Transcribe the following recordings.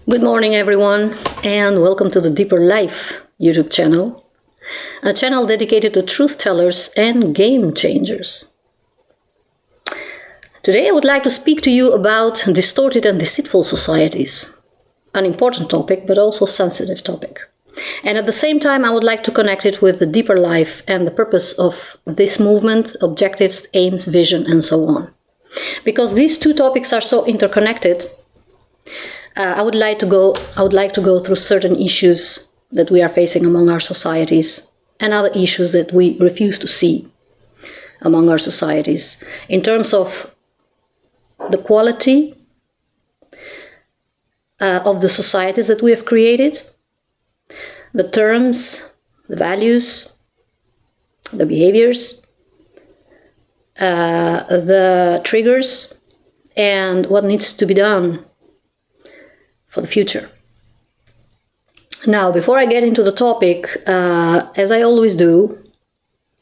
Good morning everyone, and welcome to the Deeper Life YouTube channel, a channel dedicated to truth tellers and game changers. Today I would like to speak to you about distorted and deceitful societies, an important topic but also sensitive topic. And at the same time I would like to connect it with the deeper life and the purpose of this movement, objectives, aims, vision and so on. Because these two topics are so interconnected, I would like to go through certain issues that we are facing among our societies and other issues that we refuse to see among our societies in terms of the quality of the societies that we have created, the terms, the values, the behaviors, the triggers, and what needs to be done for the future. Now, before I get into the topic, as I always do,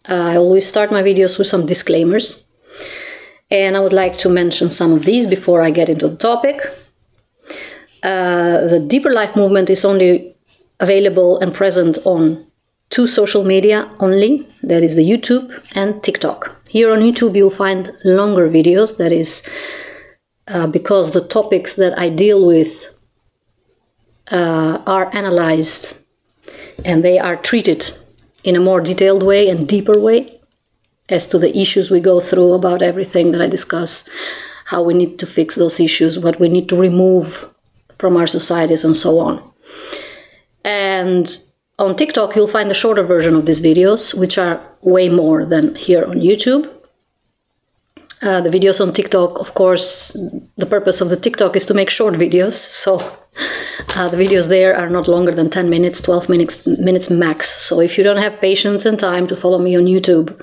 I always start my videos with some disclaimers, and I would like to mention some of these before I get into the topic. The Deeper Life movement is only available and present on two social media only, that is the YouTube and TikTok. Here on YouTube you'll find longer videos, that is because the topics that I deal with are analyzed and they are treated in a more detailed way and deeper way as to the issues we go through, about everything that I discuss, how we need to fix those issues, what we need to remove from our societies and so on. And on TikTok you'll find the shorter version of these videos, which are way more than here on YouTube. The videos on TikTok, of course, the purpose of the TikTok is to make short videos, so the videos there are not longer than 10 minutes, 12 minutes max. So if you don't have patience and time to follow me on YouTube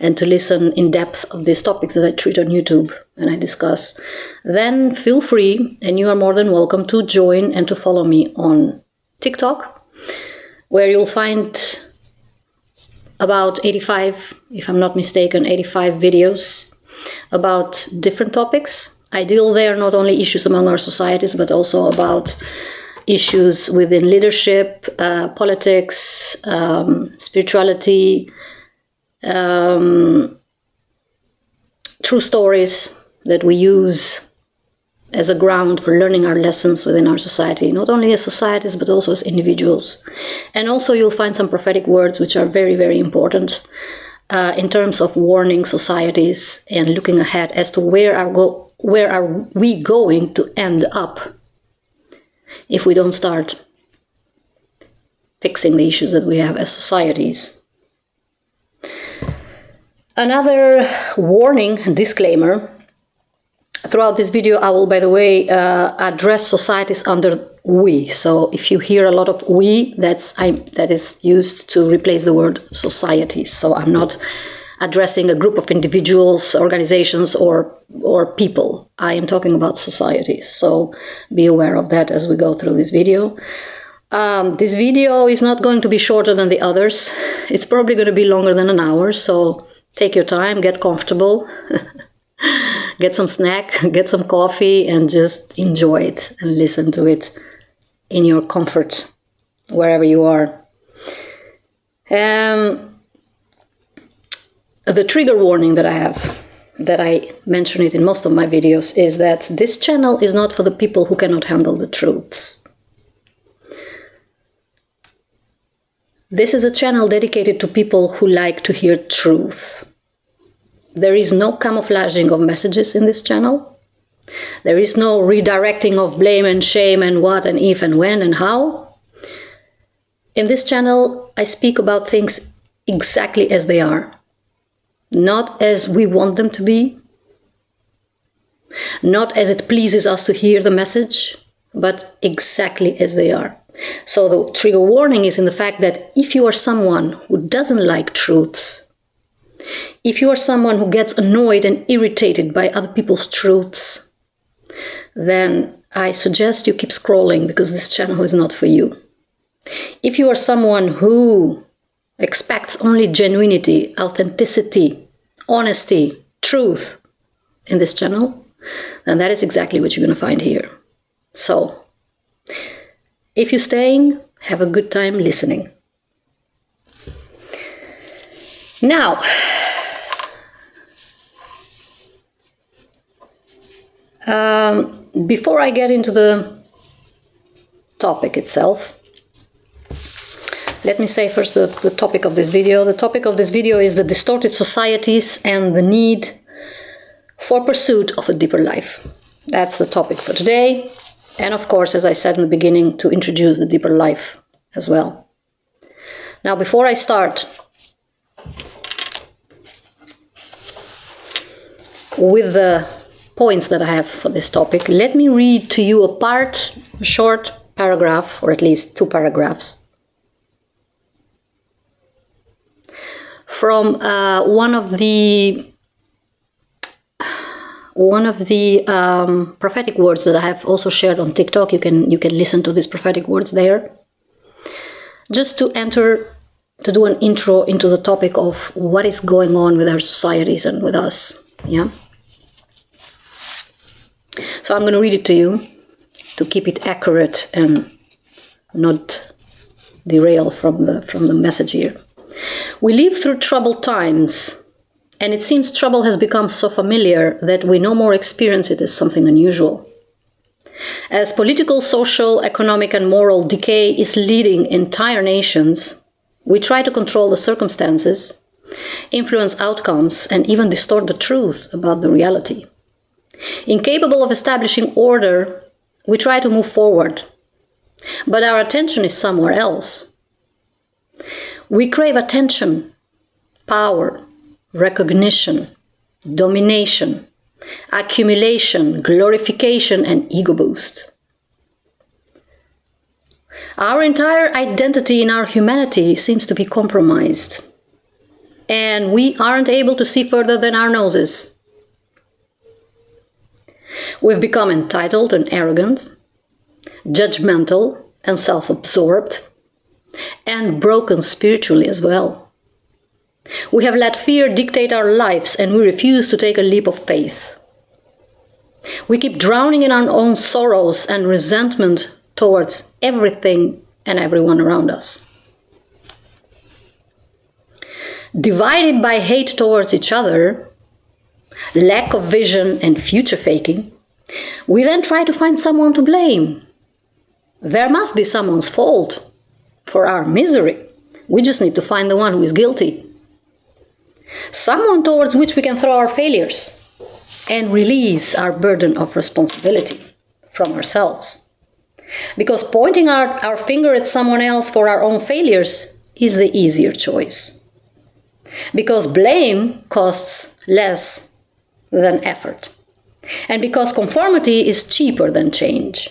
and to listen in depth of these topics that I treat on YouTube and I discuss, then feel free, and you are more than welcome to join and to follow me on TikTok, where you'll find about 85, if I'm not mistaken, 85 videos about different topics. I deal there not only issues among our societies, but also about issues within leadership, politics, spirituality, true stories that we use as a ground for learning our lessons within our society, not only as societies, but also as individuals. And also you'll find some prophetic words which are very, very important in terms of warning societies and looking ahead as to where are we going to end up if we don't start fixing the issues that we have as societies. Another warning, disclaimer: throughout this video I will, by the way, address societies under we. So if you hear a lot of we, that is used to replace the word societies. So I'm not addressing a group of individuals, organizations, or people. I am talking about societies. So be aware of that as we go through this video. This video is not going to be shorter than the others. It's probably going to be longer than an hour. So take your time, get comfortable. Get some snack, get some coffee, and just enjoy it and listen to it in your comfort, wherever you are. The trigger warning that I have, that I mention it in most of my videos, is that this channel is not for the people who cannot handle the truths. This is a channel dedicated to people who like to hear truth. There is no camouflaging of messages in this channel. There is no redirecting of blame and shame and what and if and when and how. In this channel, I speak about things exactly as they are. Not as we want them to be. Not as it pleases us to hear the message, but exactly as they are. So the trigger warning is in the fact that if you are someone who doesn't like truths, if you are someone who gets annoyed and irritated by other people's truths, then I suggest you keep scrolling, because this channel is not for you. If you are someone who expects only genuinity, authenticity, honesty, truth in this channel, then that is exactly what you're going to find here. So If you're staying, have a good time listening. Now, before I get into the topic itself, let me say first the topic of this video. The topic of this video is the distorted societies and the need for pursuit of a deeper life. That's the topic for today. And of course, as I said in the beginning, to introduce the deeper life as well. Now, before I start with the points that I have for this topic, let me read to you a short paragraph, or at least 2 paragraphs, from one of the prophetic words that I have also shared on TikTok. You can listen to these prophetic words there. Just to do an intro into the topic of what is going on with our societies and with us. Yeah. So I'm going to read it to you to keep it accurate and not derail from the message here. We live through troubled times, and it seems trouble has become so familiar that we no more experience it as something unusual. As political, social, economic, and moral decay is leading entire nations, we try to control the circumstances, influence outcomes, and even distort the truth about the reality. Incapable of establishing order, we try to move forward, but our attention is somewhere else. We crave attention, power, recognition, domination, accumulation, glorification, and ego boost. Our entire identity in our humanity seems to be compromised, and we aren't able to see further than our noses. We've become entitled and arrogant, judgmental and self-absorbed, and broken spiritually as well. We have let fear dictate our lives, and we refuse to take a leap of faith. We keep drowning in our own sorrows and resentment towards everything and everyone around us. Divided by hate towards each other, lack of vision and future faking, we then try to find someone to blame. There must be someone's fault for our misery. We just need to find the one who is guilty. Someone towards which we can throw our failures and release our burden of responsibility from ourselves. Because pointing our finger at someone else for our own failures is the easier choice. Because blame costs less than effort. And because conformity is cheaper than change.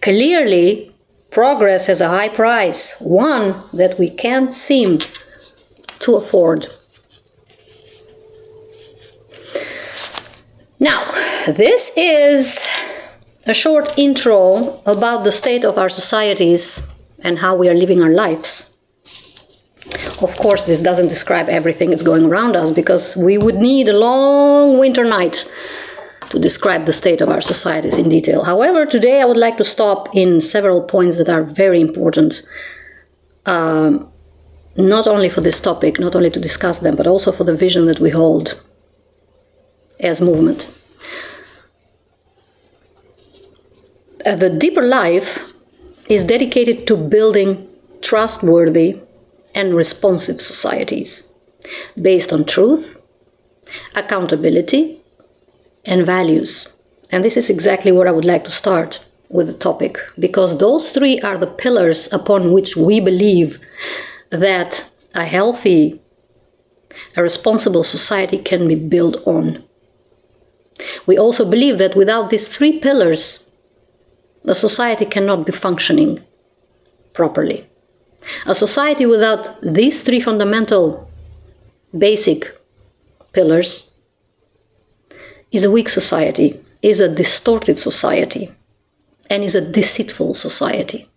Clearly, progress has a high price, one that we can't seem to afford. Now, this is a short intro about the state of our societies and how we are living our lives. Of course, this doesn't describe everything that's going around us, because we would need a long winter night to describe the state of our societies in detail. However, today I would like to stop in several points that are very important, not only for this topic, not only to discuss them, but also for the vision that we hold as movement. The deeper life is dedicated to building trustworthy and responsive societies based on truth, accountability, and values. And this is exactly where I would like to start with the topic, because those 3 are the pillars upon which we believe that a healthy, a responsible society can be built on. We also believe that without these 3 pillars, the society cannot be functioning properly. A society without these 3 fundamental basic pillars is a weak society, is a distorted society, and is a deceitful society.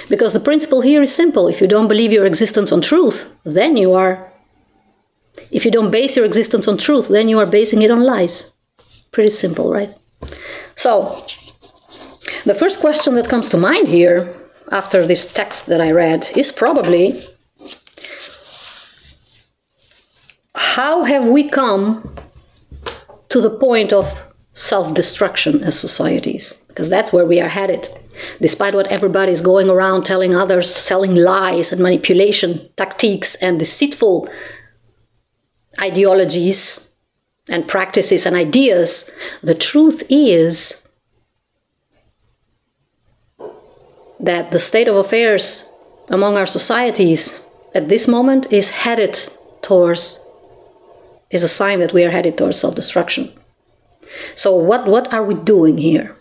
Because the principle here is simple. If you don't believe your existence on truth, then you are... If you don't base your existence on truth, then you are basing it on lies. Pretty simple, right? So, The first question that comes to mind here, after this text that I read, is probably, how have we come to the point of self-destruction as societies? Because that's where we are headed. Despite what everybody's going around telling others, selling lies and manipulation tactics and deceitful ideologies and practices and ideas, the truth is that the state of affairs among our societies at this moment is a sign that we are headed towards self-destruction. So what are we doing here?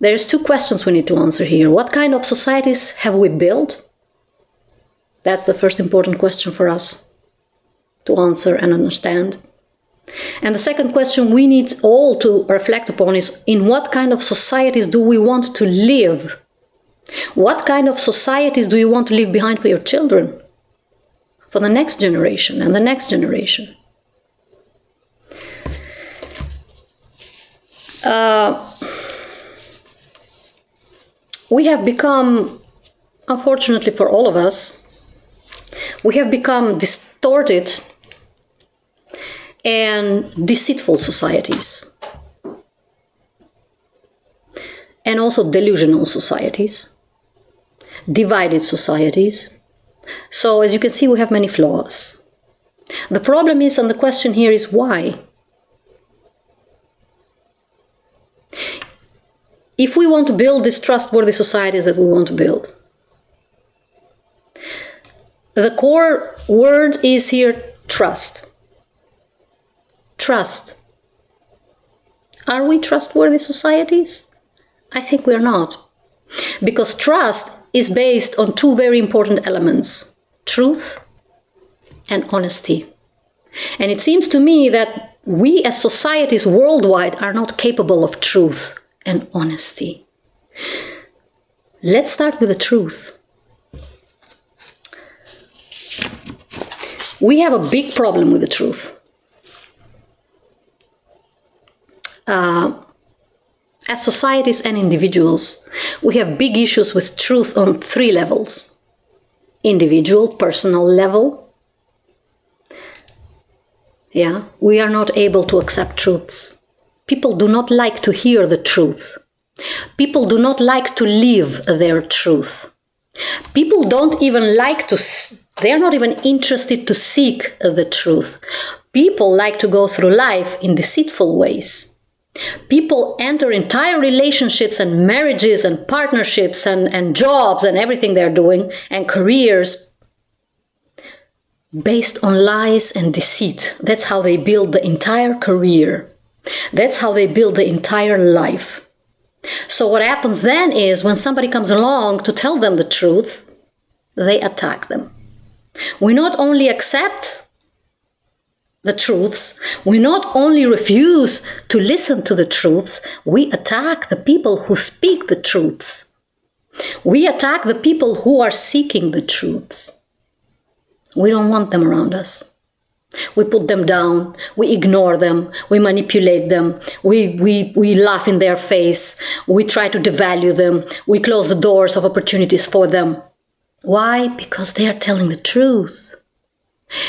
There's two questions we need to answer here. What kind of societies have we built? That's the first important question for us to answer and understand. And the second question we need all to reflect upon is, in what kind of societies do we want to live? What kind of societies do you want to leave behind for your children? For the next generation and the next generation? We have become, unfortunately for all of us, we have become distorted and deceitful societies, and also delusional societies, divided societies. So as you can see, we have many flaws. The problem is, and the question here is, why? If we want to build these trustworthy societies that we want to build, the core word is here trust. Trust. Are we trustworthy societies? I think we're not. Because trust is based on two very important elements: truth and honesty. And it seems to me that we as societies worldwide are not capable of truth and honesty. Let's start with the truth. We have a big problem with the truth. As societies and individuals, we have big issues with truth on three levels. Individual, personal level. We are not able to accept truths. People do not like to hear the truth. People do not like to live their truth. People don't even like to, they are not even interested to seek the truth. People like to go through life in deceitful ways. People enter entire relationships and marriages and partnerships and jobs and everything they're doing and careers based on lies and deceit. That's how they build the entire career. That's how they build the entire life. So what happens then is, when somebody comes along to tell them the truth, they attack them. We not only accept the truths, we not only refuse to listen to the truths, we attack the people who speak the truths. We attack the people who are seeking the truths. We don't want them around us. We put them down, we ignore them, we manipulate them, we laugh in their face, we try to devalue them, we close the doors of opportunities for them. Why? Because they are telling the truth.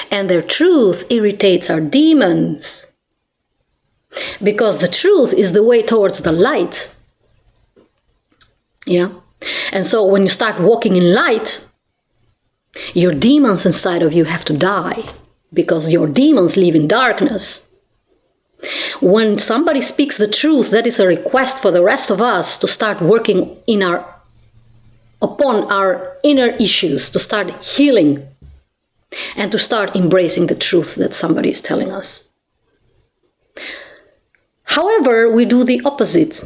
And their truth irritates our demons. Because the truth is the way towards the light. And so when you start walking in light, your demons inside of you have to die. Because your demons live in darkness. When somebody speaks the truth, that is a request for the rest of us to start working upon our inner issues, to start healing, and to start embracing the truth that somebody is telling us. However, we do the opposite.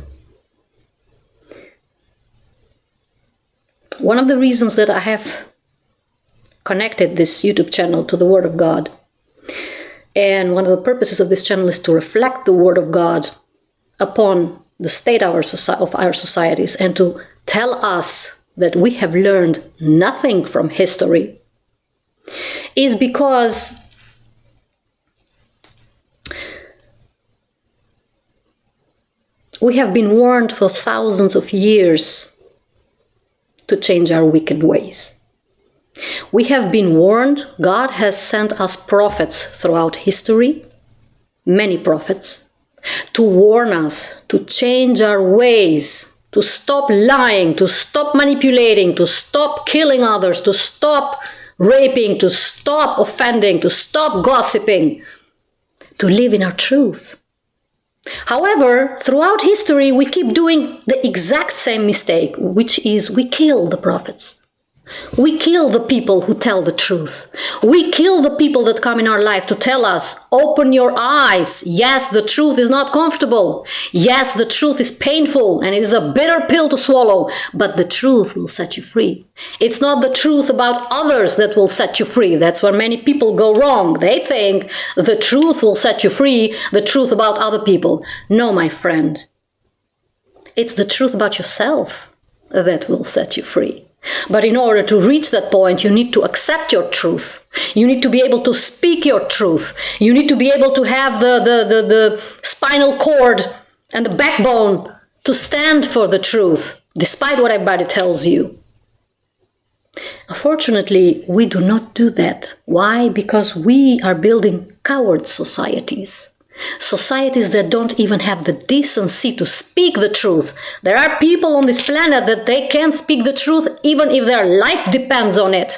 One of the reasons that I have connected this YouTube channel to the Word of God, and one of the purposes of this channel is to reflect the Word of God upon the state of our societies, and to tell us that we have learned nothing from history, is because We have been warned for thousands of years to change our wicked ways. We have been warned. God has sent us prophets throughout history, many prophets, to warn us to change our ways, to stop lying, to stop manipulating, to stop killing others, to stop raping, to stop offending, to stop gossiping, to live in our truth. However, throughout history, we keep doing the exact same mistake, which is we kill the prophets. We kill the people who tell the truth. We kill the people that come in our life to tell us, open your eyes. Yes, the truth is not comfortable. Yes, the truth is painful and it is a bitter pill to swallow, but the truth will set you free. It's not the truth about others that will set you free. That's where many people go wrong. They think the truth will set you free, the truth about other people. No, my friend. It's the truth about yourself that will set you free. But in order to reach that point, you need to accept your truth. You need to be able to speak your truth. You need to be able to have the spinal cord and the backbone to stand for the truth, despite what everybody tells you. Unfortunately, we do not do that. Why? Because we are building coward societies. Societies that don't even have the decency to speak the truth. There are people on this planet that they can't speak the truth even if their life depends on it.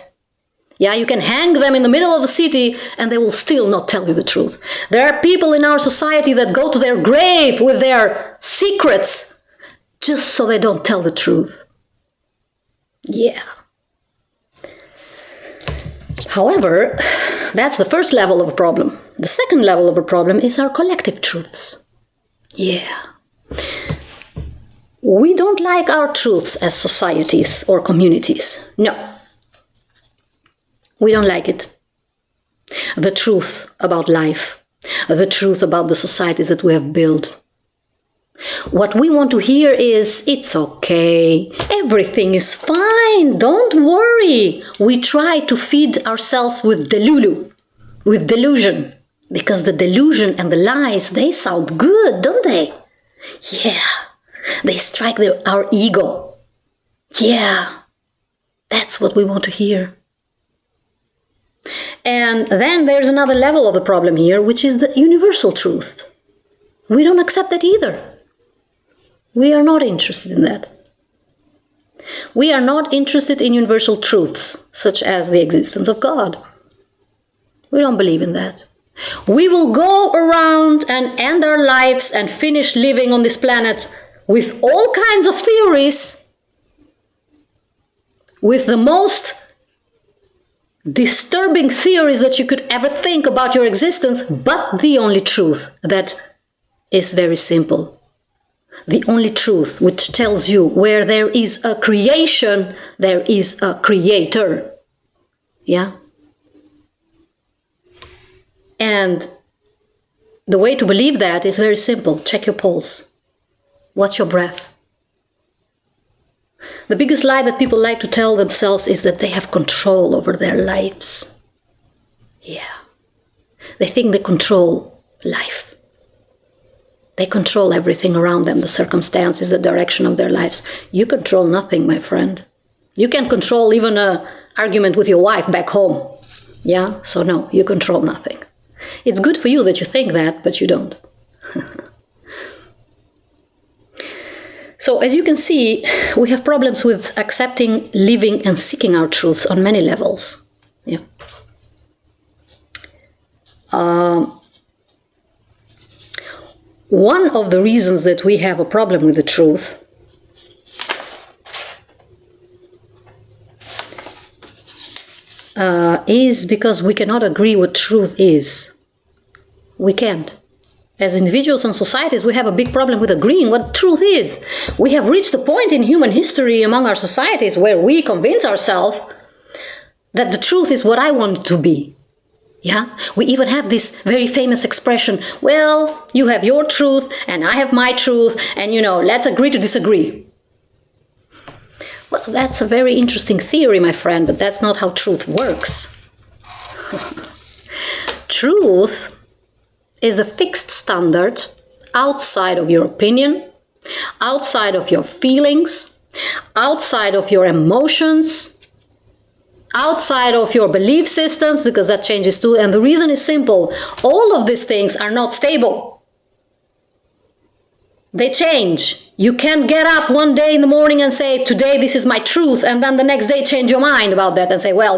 Yeah, you can hang them in the middle of the city and they will still not tell you the truth. There are people in our society that go to their grave with their secrets just so they don't tell the truth. Yeah. However, that's the first level of a problem. The second level of a problem is our collective truths. Yeah. We don't like our truths as societies or communities. No. We don't like it. The truth about life. The truth about the societies that we have built. What we want to hear is, it's okay, everything is fine, don't worry. We try to feed ourselves with delulu, with delusion, because the delusion and the lies, they sound good, don't they? Yeah, they strike our ego. Yeah, that's what we want to hear. And then there's another level of the problem here, which is the universal truth. We don't accept that either. We are not interested in that. We are not interested in universal truths, such as the existence of God. We don't believe in that. We will go around and end our lives and finish living on this planet with all kinds of theories, with the most disturbing theories that you could ever think about your existence, but the only truth that is very simple. The only truth which tells you where there is a creation, there is a creator. Yeah? And the way to believe that is very simple. Check your pulse. Watch your breath. The biggest lie that people like to tell themselves is that they have control over their lives. Yeah. They think they control life. They control everything around them, the circumstances, the direction of their lives. You control nothing, my friend. You can control even an argument with your wife back home. Yeah? So no, you control nothing. It's good for you that you think that, but you don't. So as you can see, we have problems with accepting, living, and seeking our truths on many levels. Yeah. One of the reasons that we have a problem with the truth is because we cannot agree what truth is. We can't. As individuals and societies, we have a big problem with agreeing what truth is. We have reached a point in human history among our societies where we convince ourselves that the truth is what I want it to be. Yeah, we even have this very famous expression, well, you have your truth and I have my truth and, let's agree to disagree. Well, that's a very interesting theory, my friend, but that's not how truth works. Truth is a fixed standard outside of your opinion, outside of your feelings, outside of your emotions, outside of your belief systems, because that changes too. And the reason is simple. All of these things are not stable. They change. You can't get up one day in the morning and say, today this is my truth, and then the next day change your mind about that and say, well,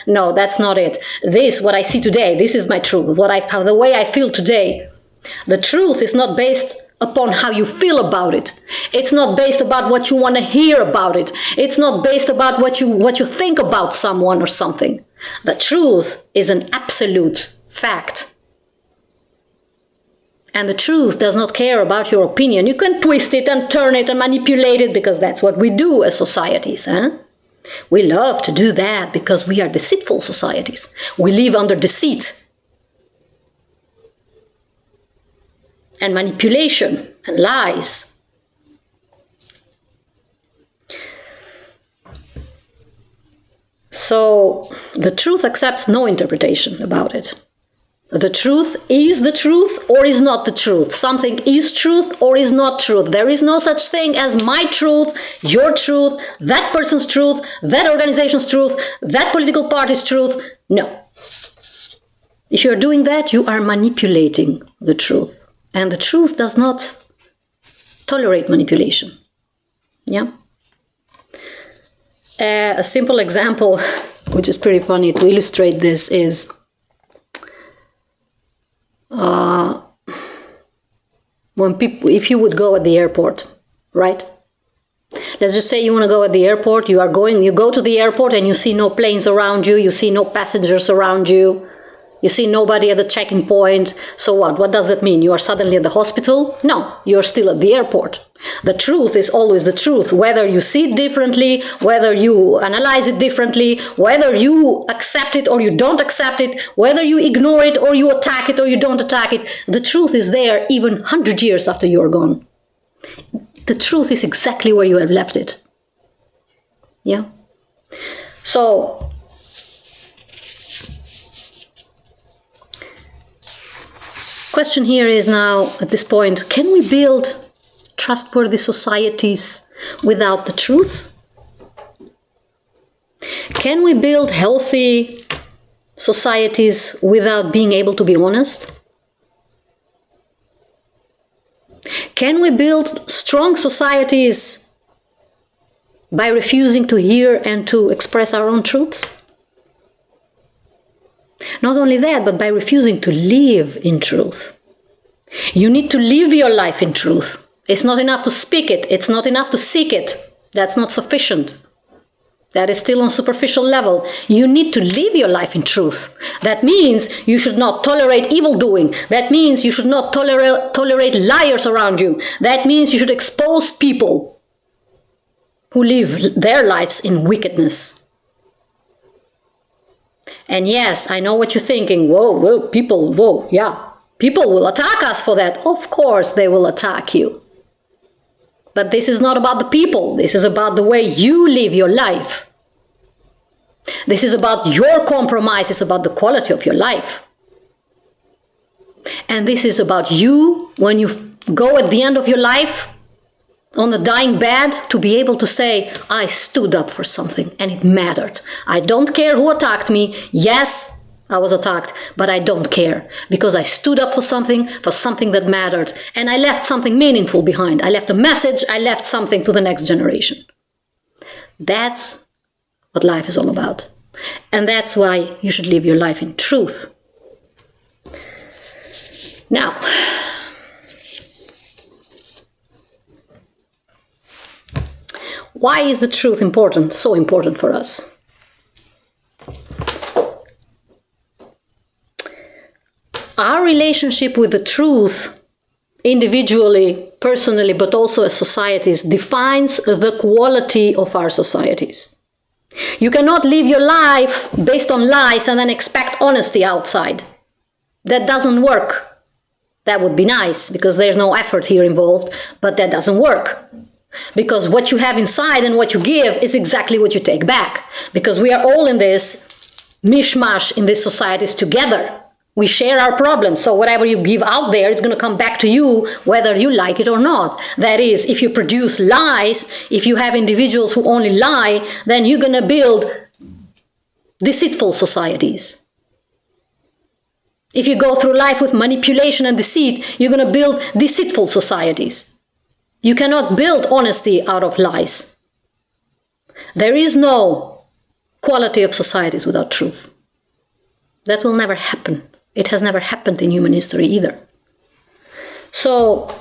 no, that's not it. This, what I see today, this is my truth, the way I feel today. The truth is not based upon how you feel about it. It's not based about what you want to hear about it. It's not based about what you think about someone or something. The truth is an absolute fact. And the truth does not care about your opinion. You can twist it and turn it and manipulate it, because that's what we do as societies. We love to do that because we are deceitful societies. We live under deceit and manipulation and lies. So the truth accepts no interpretation about it. The truth is the truth or is not the truth. Something is truth or is not truth. There is no such thing as my truth, your truth, that person's truth, that organization's truth, that political party's truth. No. If you're doing that, you are manipulating the truth. And the truth does not tolerate manipulation. Yeah? A simple example, which is pretty funny to illustrate this, is if you would go at the airport, right? Let's just say you want to go at the airport, you go to the airport and you see no planes around you, you see no passengers around you, you see nobody at the checking point. So what? What does that mean? You are suddenly at the hospital? No, you're still at the airport. The truth is always the truth, whether you see it differently, whether you analyze it differently, whether you accept it or you don't accept it, whether you ignore it or you attack it or you don't attack it. The truth is there even 100 years after you're gone. The truth is exactly where you have left it. Yeah? So, question here is now, at this point, can we build trustworthy societies without the truth? Can we build healthy societies without being able to be honest? Can we build strong societies by refusing to hear and to express our own truths? Not only that, but by refusing to live in truth. You need to live your life in truth. It's not enough to speak it. It's not enough to seek it. That's not sufficient. That is still on superficial level. You need to live your life in truth. That means you should not tolerate evil doing. That means you should not tolerate liars around you. That means you should expose people who live their lives in wickedness. And yes, I know what you're thinking. People will attack us for that. Of course they will attack you. But this is not about the people. This is about the way you live your life. This is about your compromise. It's about the quality of your life. And this is about you, when you go at the end of your life, on the dying bed, to be able to say, I stood up for something and it mattered. I don't care who attacked me. Yes, I was attacked, but I don't care, because I stood up for something that mattered, and I left something meaningful behind. I left a message, I left something to the next generation. That's what life is all about. And that's why you should live your life in truth. Now, why is the truth important, so important for us? Our relationship with the truth, individually, personally, but also as societies, defines the quality of our societies. You cannot live your life based on lies and then expect honesty outside. That doesn't work. That would be nice, because there's no effort here involved, but that doesn't work. Because what you have inside and what you give is exactly what you take back. Because we are all in this mishmash in these societies together. We share our problems. So whatever you give out there, it's going to come back to you, whether you like it or not. That is, if you produce lies, if you have individuals who only lie, then you're going to build deceitful societies. If you go through life with manipulation and deceit, you're going to build deceitful societies. You cannot build honesty out of lies. There is no quality of societies without truth. That will never happen. It has never happened in human history either. So,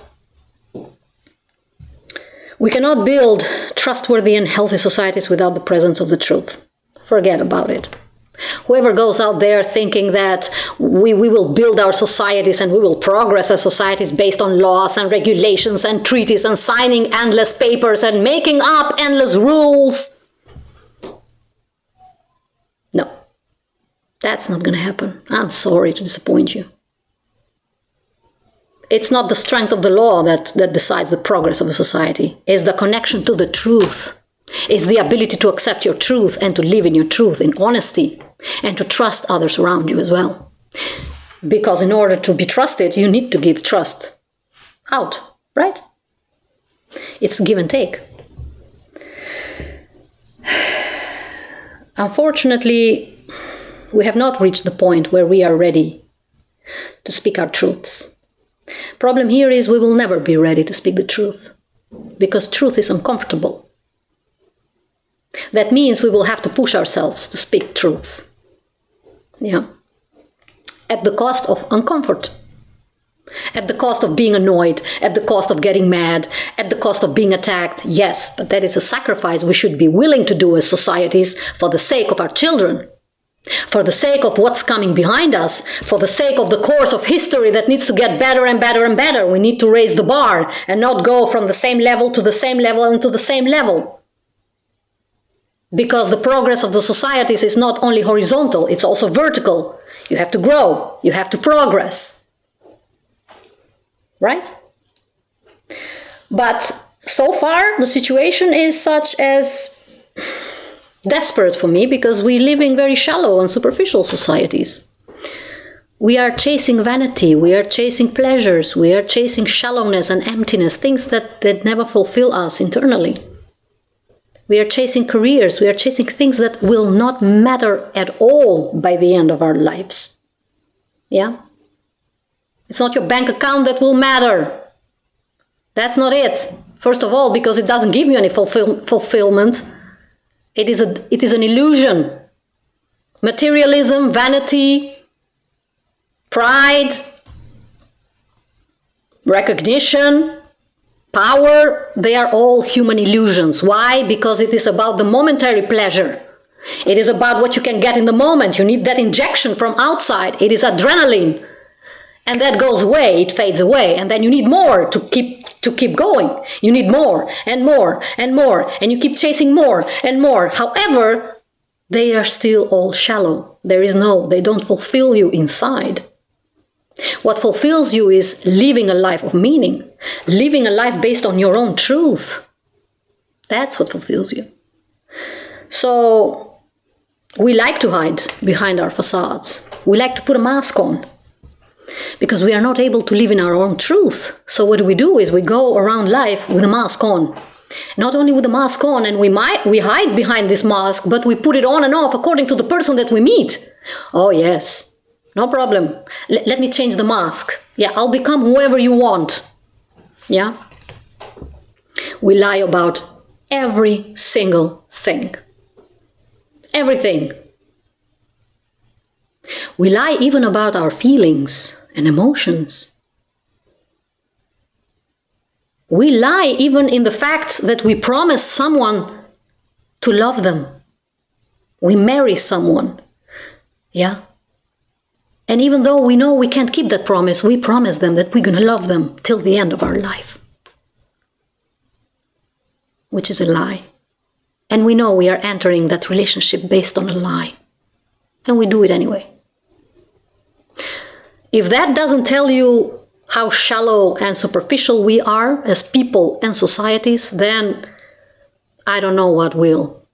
we cannot build trustworthy and healthy societies without the presence of the truth. Forget about it. Whoever goes out there thinking that we will build our societies and we will progress as societies based on laws and regulations and treaties and signing endless papers and making up endless rules. No. That's not going to happen. I'm sorry to disappoint you. It's not the strength of the law that decides the progress of a society. It's the connection to the truth. It's the ability to accept your truth and to live in your truth, in honesty, and to trust others around you as well. Because in order to be trusted, you need to give trust out, right? It's give and take. Unfortunately, we have not reached the point where we are ready to speak our truths. Problem here is we will never be ready to speak the truth, because truth is uncomfortable. That means we will have to push ourselves to speak truths. Yeah. At the cost of uncomfort. At the cost of being annoyed, at the cost of getting mad, at the cost of being attacked. Yes, but that is a sacrifice we should be willing to do as societies for the sake of our children. For the sake of what's coming behind us, for the sake of the course of history that needs to get better and better and better, we need to raise the bar and not go from the same level to the same level and to the same level. Because the progress of the societies is not only horizontal, it's also vertical. You have to grow, you have to progress. Right? But so far, the situation is such as desperate for me, because we live in very shallow and superficial societies. We are chasing vanity, we are chasing pleasures, we are chasing shallowness and emptiness, things that never fulfill us internally. We are chasing careers, we are chasing things that will not matter at all by the end of our lives. Yeah? It's not your bank account that will matter. That's not it. First of all, because it doesn't give you any fulfillment. It is an illusion. Materialism, vanity, pride, recognition, power, they are all human illusions. Why? Because it is about the momentary pleasure. It is about what you can get in the moment. You need that injection from outside. It is adrenaline. And that goes away, it fades away, and then you need more to keep going. You need more and more and more, and you keep chasing more and more. However, they are still all shallow. They don't fulfill you inside. What fulfills you is living a life of meaning, living a life based on your own truth. That's what fulfills you. So, we like to hide behind our facades. We like to put a mask on, because we are not able to live in our own truth. So what do is we go around life with a mask on. Not only with a mask on, and we hide behind this mask, but we put it on and off according to the person that we meet. Oh yes, no problem. Let me change the mask. Yeah, I'll become whoever you want. Yeah? We lie about every single thing. Everything. We lie even about our feelings and emotions. We lie even in the fact that we promise someone to love them. We marry someone. Yeah? And even though we know we can't keep that promise, we promise them that we're going to love them till the end of our life. Which is a lie. And we know we are entering that relationship based on a lie. And we do it anyway. If that doesn't tell you how shallow and superficial we are as people and societies, then I don't know what will.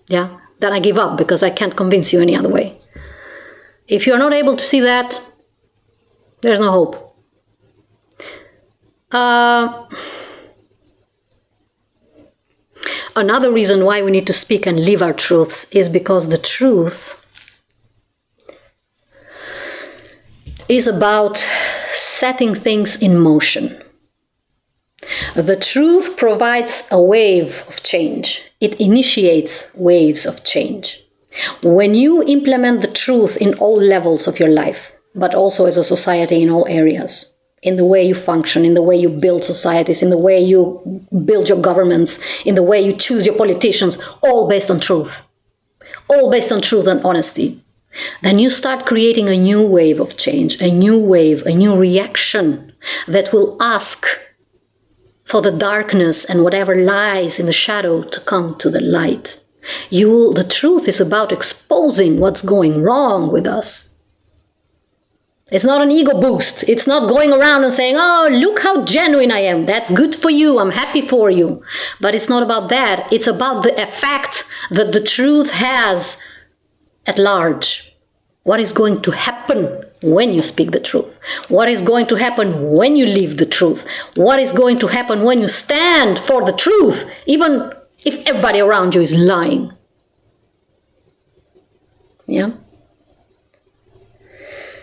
Yeah, then I give up, because I can't convince you any other way. If you're not able to see that, there's no hope. Another reason why we need to speak and live our truths is because the truth is about setting things in motion. The truth provides a wave of change. It initiates waves of change. When you implement the truth in all levels of your life, but also as a society in all areas, in the way you function, in the way you build societies, in the way you build your governments, in the way you choose your politicians, all based on truth. All based on truth and honesty. Then you start creating a new wave of change, a new wave, a new reaction that will ask for the darkness and whatever lies in the shadow to come to the light. The truth is about exposing what's going wrong with us. It's not an ego boost. It's not going around and saying, oh, look how genuine I am. That's good for you. I'm happy for you. But it's not about that. It's about the effect that the truth has at large. What is going to happen when you speak the truth? What is going to happen when you live the truth? What is going to happen when you stand for the truth, even if everybody around you is lying? Yeah?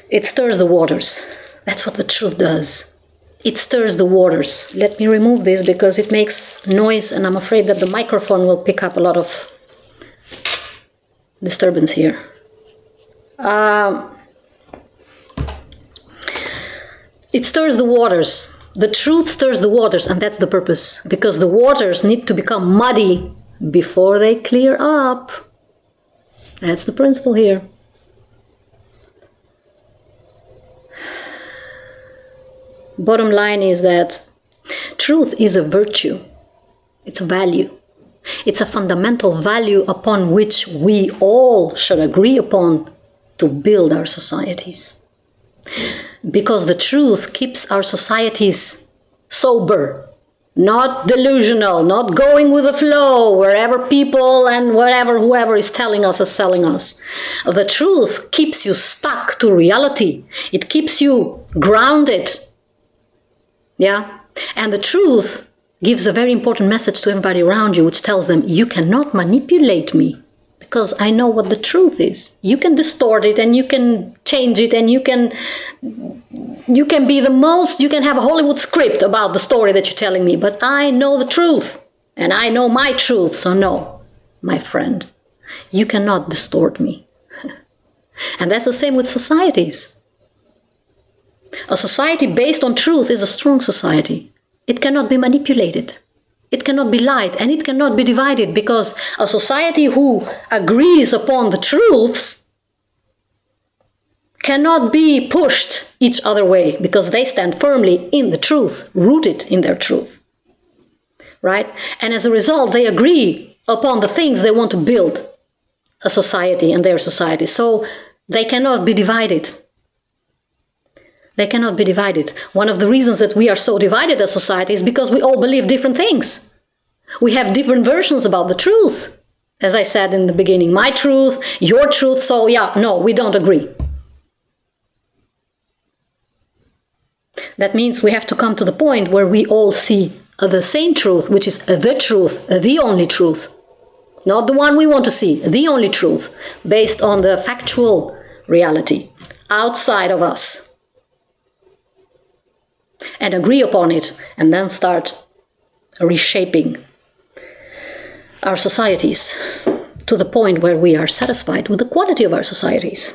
It stirs the waters. That's what the truth does. It stirs the waters. Let me remove this because it makes noise and I'm afraid that the microphone will pick up a lot of disturbance here. It stirs the waters. The truth stirs the waters, and that's the purpose. Because the waters need to become muddy before they clear up. That's the principle here. Bottom line is that truth is a virtue. It's a value. It's a fundamental value upon which we all should agree upon to build our societies. Because the truth keeps our societies sober, not delusional, not going with the flow wherever people and whoever is telling us is selling us. The truth keeps you stuck to reality. It keeps you grounded. Yeah? And the truth gives a very important message to everybody around you, which tells them, you cannot manipulate me because I know what the truth is. You can distort it and you can change it and you can be the most, you can have a Hollywood script about the story that you're telling me, but I know the truth and I know my truth. So no, my friend, you cannot distort me. And that's the same with societies. A society based on truth is a strong society. It cannot be manipulated. It cannot be lied, and it cannot be divided, because a society who agrees upon the truths cannot be pushed each other way, because they stand firmly in the truth, rooted in their truth. Right? And as a result, they agree upon the things they want to build a society and their society. So they cannot be divided. They cannot be divided. One of the reasons that we are so divided as society is because we all believe different things. We have different versions about the truth. As I said in the beginning, my truth, your truth, so yeah, no, we don't agree. That means we have to come to the point where we all see the same truth, which is the truth, the only truth. Not the one we want to see, the only truth, based on the factual reality outside of us. And agree upon it, and then start reshaping our societies to the point where we are satisfied with the quality of our societies.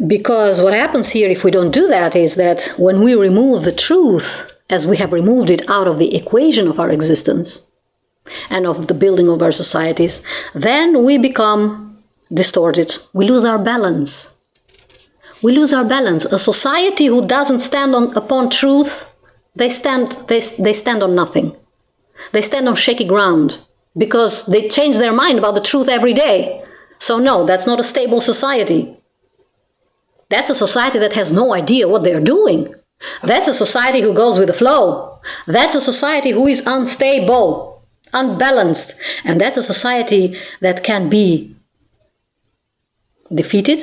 Because what happens here if we don't do that is that when we remove the truth, as we have removed it out of the equation of our existence and of the building of our societies, then we become distorted. We lose our balance. We lose our balance. A society who doesn't stand upon truth, they stand on nothing. They stand on shaky ground because they change their mind about the truth every day. So no, that's not a stable society. That's a society that has no idea what they're doing. That's a society who goes with the flow. That's a society who is unstable, unbalanced. And that's a society that can be defeated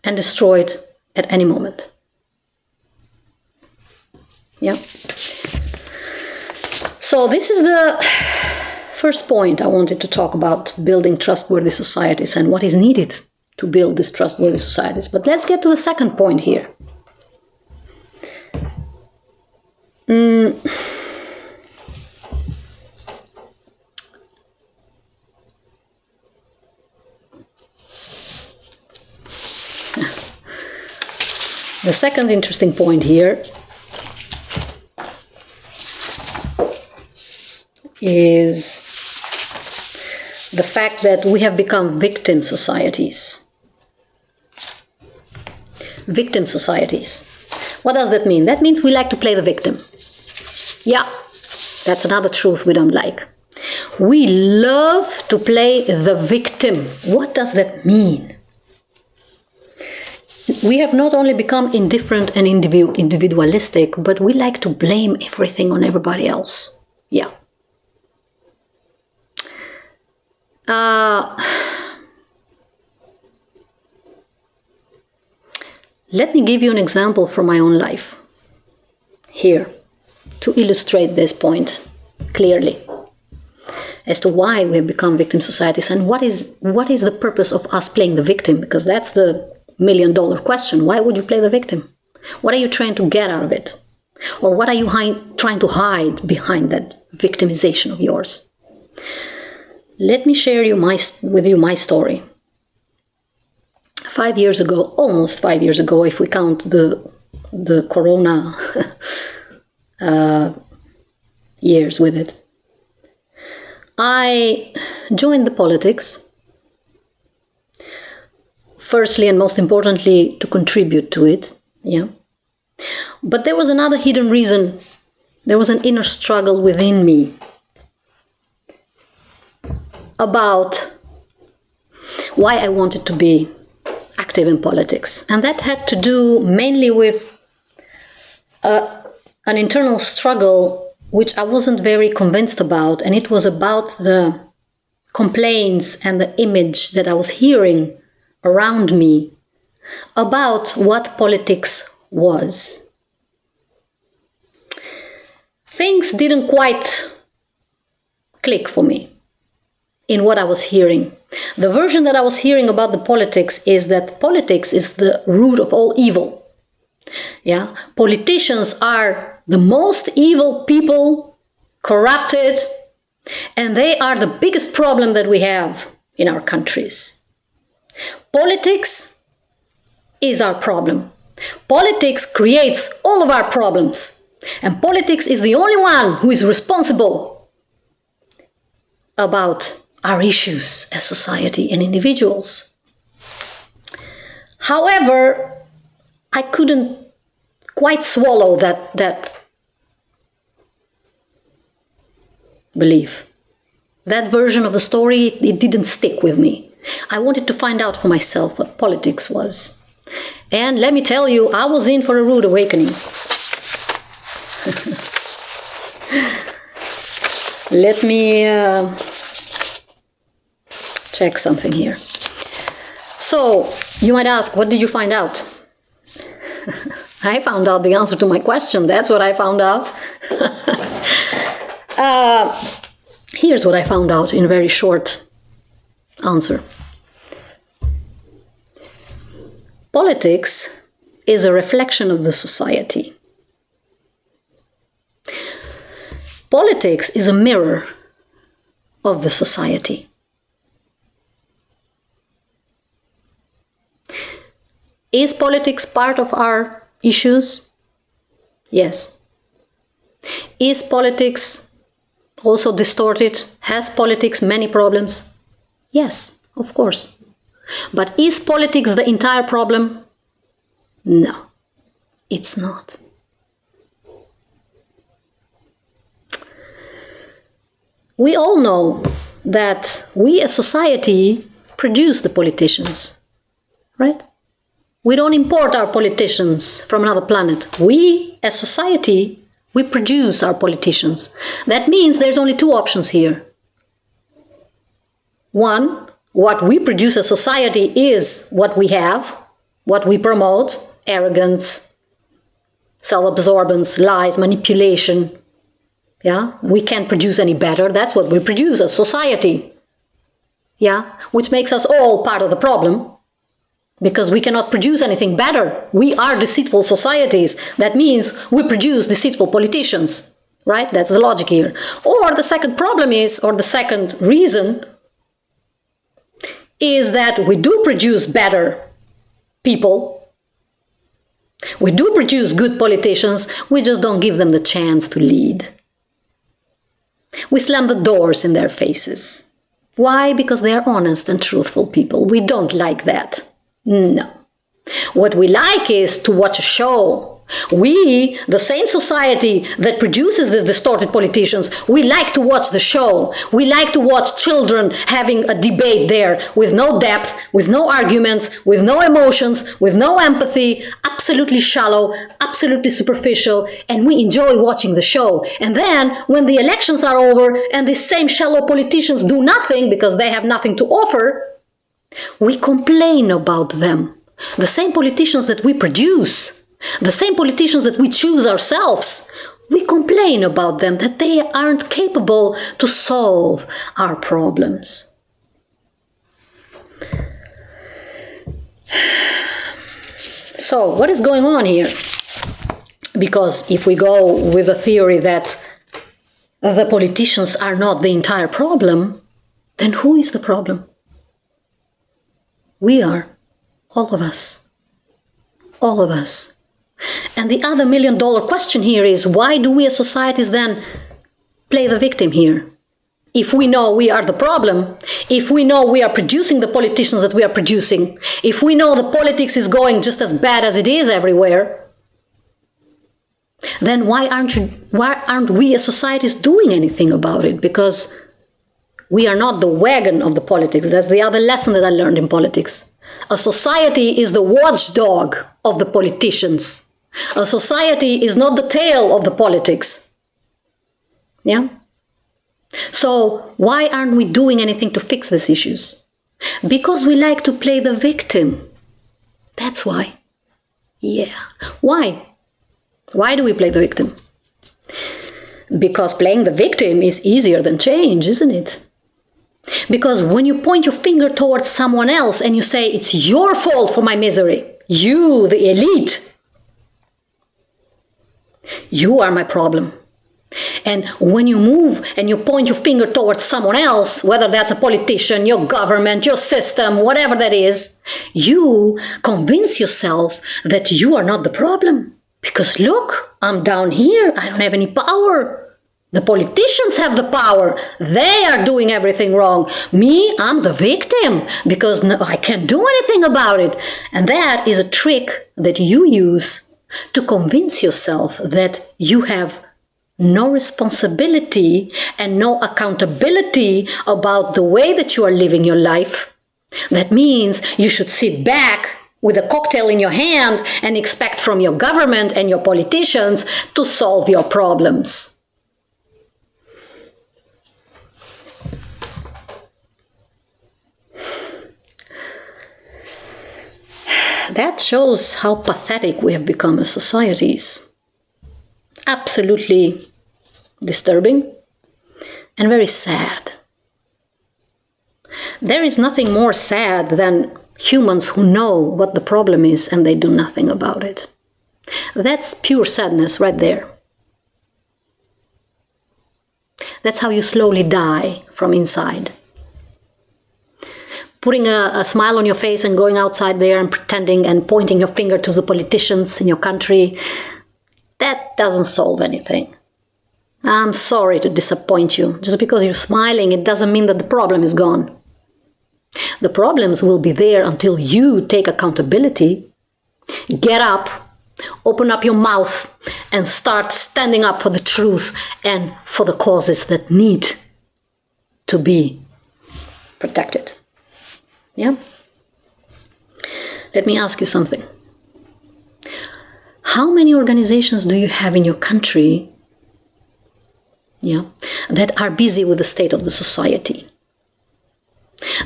and destroyed at any moment. Yeah. So this is the first point I wanted to talk about, building trustworthy societies and what is needed to build these trustworthy societies. But let's get to the second point here. The second interesting point here is the fact that we have become victim societies. Victim societies. What does that mean? That means we like to play the victim. Yeah, that's another truth we don't like. We love to play the victim. What does that mean? We have not only become indifferent and individualistic, but we like to blame everything on everybody else. Yeah. Let me give you an example from my own life here to illustrate this point clearly as to why we have become victim societies and what is the purpose of us playing the victim, because that's the $1,000,000 question. Why would you play the victim? What are you trying to get out of it? Or what are you trying to hide behind that victimization of yours? Let me share with you my story. 5 years ago, almost 5 years ago, if we count the corona years with it, I joined the politics. Firstly and most importantly, to contribute to it, yeah. But there was another hidden reason. There was an inner struggle within me about why I wanted to be active in politics. And that had to do mainly with an internal struggle which I wasn't very convinced about, and it was about the complaints and the image that I was hearing around me about what politics was. Things didn't quite click for me in what I was hearing. The version that I was hearing about the politics is that politics is the root of all evil. Yeah, politicians are the most evil people, corrupted, and they are the biggest problem that we have in our countries. Politics is our problem. Politics creates all of our problems. And politics is the only one who is responsible about our issues as society and individuals. However, I couldn't quite swallow that belief. That version of the story, it didn't stick with me. I wanted to find out for myself what politics was. And let me tell you, I was in for a rude awakening. Let me check something here. So, you might ask, what did you find out? I found out the answer to my question. That's what I found out. Here's what I found out in a very short answer. Politics is a reflection of the society. Politics is a mirror of the society. Is politics part of our issues? Yes. Is politics also distorted? Has politics many problems? Yes, of course. But is politics the entire problem? No, it's not. We all know that we as society produce the politicians, right? We don't import our politicians from another planet. We as society, we produce our politicians. That means there's only two options here. One, what we produce as society is what we have, what we promote: arrogance, self-absorbance, lies, manipulation. Yeah, we can't produce any better. That's what we produce as society. Yeah, which makes us all part of the problem, because we cannot produce anything better. We are deceitful societies. That means we produce deceitful politicians, right? That's the logic here. Or the second problem is, or the second reason is that we do produce better people. We do produce good politicians. We just don't give them the chance to lead. We slam the doors in their faces. Why? Because they are honest and truthful people. We don't like that. No. What we like is to watch a show. We, the same society that produces these distorted politicians, we like to watch the show. We like to watch children having a debate there with no depth, with no arguments, with no emotions, with no empathy, absolutely shallow, absolutely superficial, and we enjoy watching the show. And then, when the elections are over and these same shallow politicians do nothing because they have nothing to offer, we complain about them. The same politicians that we produce, the same politicians that we choose ourselves, we complain about them, that they aren't capable to solve our problems. So, what is going on here? Because if we go with the theory that the politicians are not the entire problem, then who is the problem? We are. All of us. All of us. And the other million-dollar question here is, why do we as societies then play the victim here? If we know we are the problem, if we know we are producing the politicians that we are producing, if we know the politics is going just as bad as it is everywhere, then why aren't we as societies doing anything about it? Because we are not the wagon of the politics. That's the other lesson that I learned in politics. A society is the watchdog of the politicians. A society is not the tail of the politics. Yeah? So why aren't we doing anything to fix these issues? Because we like to play the victim. That's why. Yeah. Why? Why do we play the victim? Because playing the victim is easier than change, isn't it? Because when you point your finger towards someone else and you say, it's your fault for my misery, you, the elite, you are my problem. And when you move and you point your finger towards someone else, whether that's a politician, your government, your system, whatever that is, you convince yourself that you are not the problem. Because look, I'm down here, I don't have any power. The politicians have the power. They are doing everything wrong. Me, I'm the victim because no, I can't do anything about it. And that is a trick that you use to convince yourself that you have no responsibility and no accountability about the way that you are living your life. That means you should sit back with a cocktail in your hand and expect from your government and your politicians to solve your problems. That shows how pathetic we have become as societies. Absolutely disturbing and very sad. There is nothing more sad than humans who know what the problem is and they do nothing about it. That's pure sadness right there. That's how you slowly die from inside. Putting a smile on your face and going outside there and pretending and pointing your finger to the politicians in your country, that doesn't solve anything. I'm sorry to disappoint you. Just because you're smiling, it doesn't mean that the problem is gone. The problems will be there until you take accountability, get up, open up your mouth, and start standing up for the truth and for the causes that need to be protected. Yeah? Let me ask you something. How many organizations do you have in your country, that are busy with the state of the society?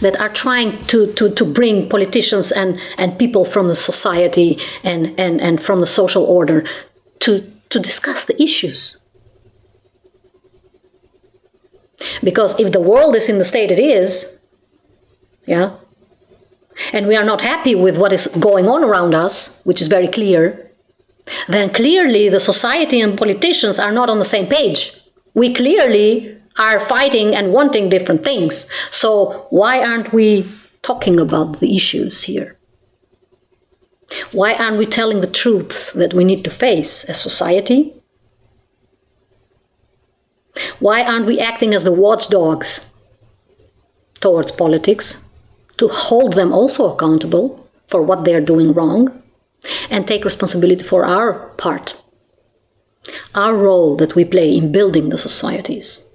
that are trying to bring politicians and people from the society and from the social order to discuss the issues. Because if the world is in the state it is, yeah, and we are not happy with what is going on around us, which is very clear, then clearly the society and politicians are not on the same page. We clearly are fighting and wanting different things. So why aren't we talking about the issues here? Why aren't we telling the truths that we need to face as society? Why aren't we acting as the watchdogs towards politics to hold them also accountable for what they're doing wrong and take responsibility for our part, our role that we play in building the societies?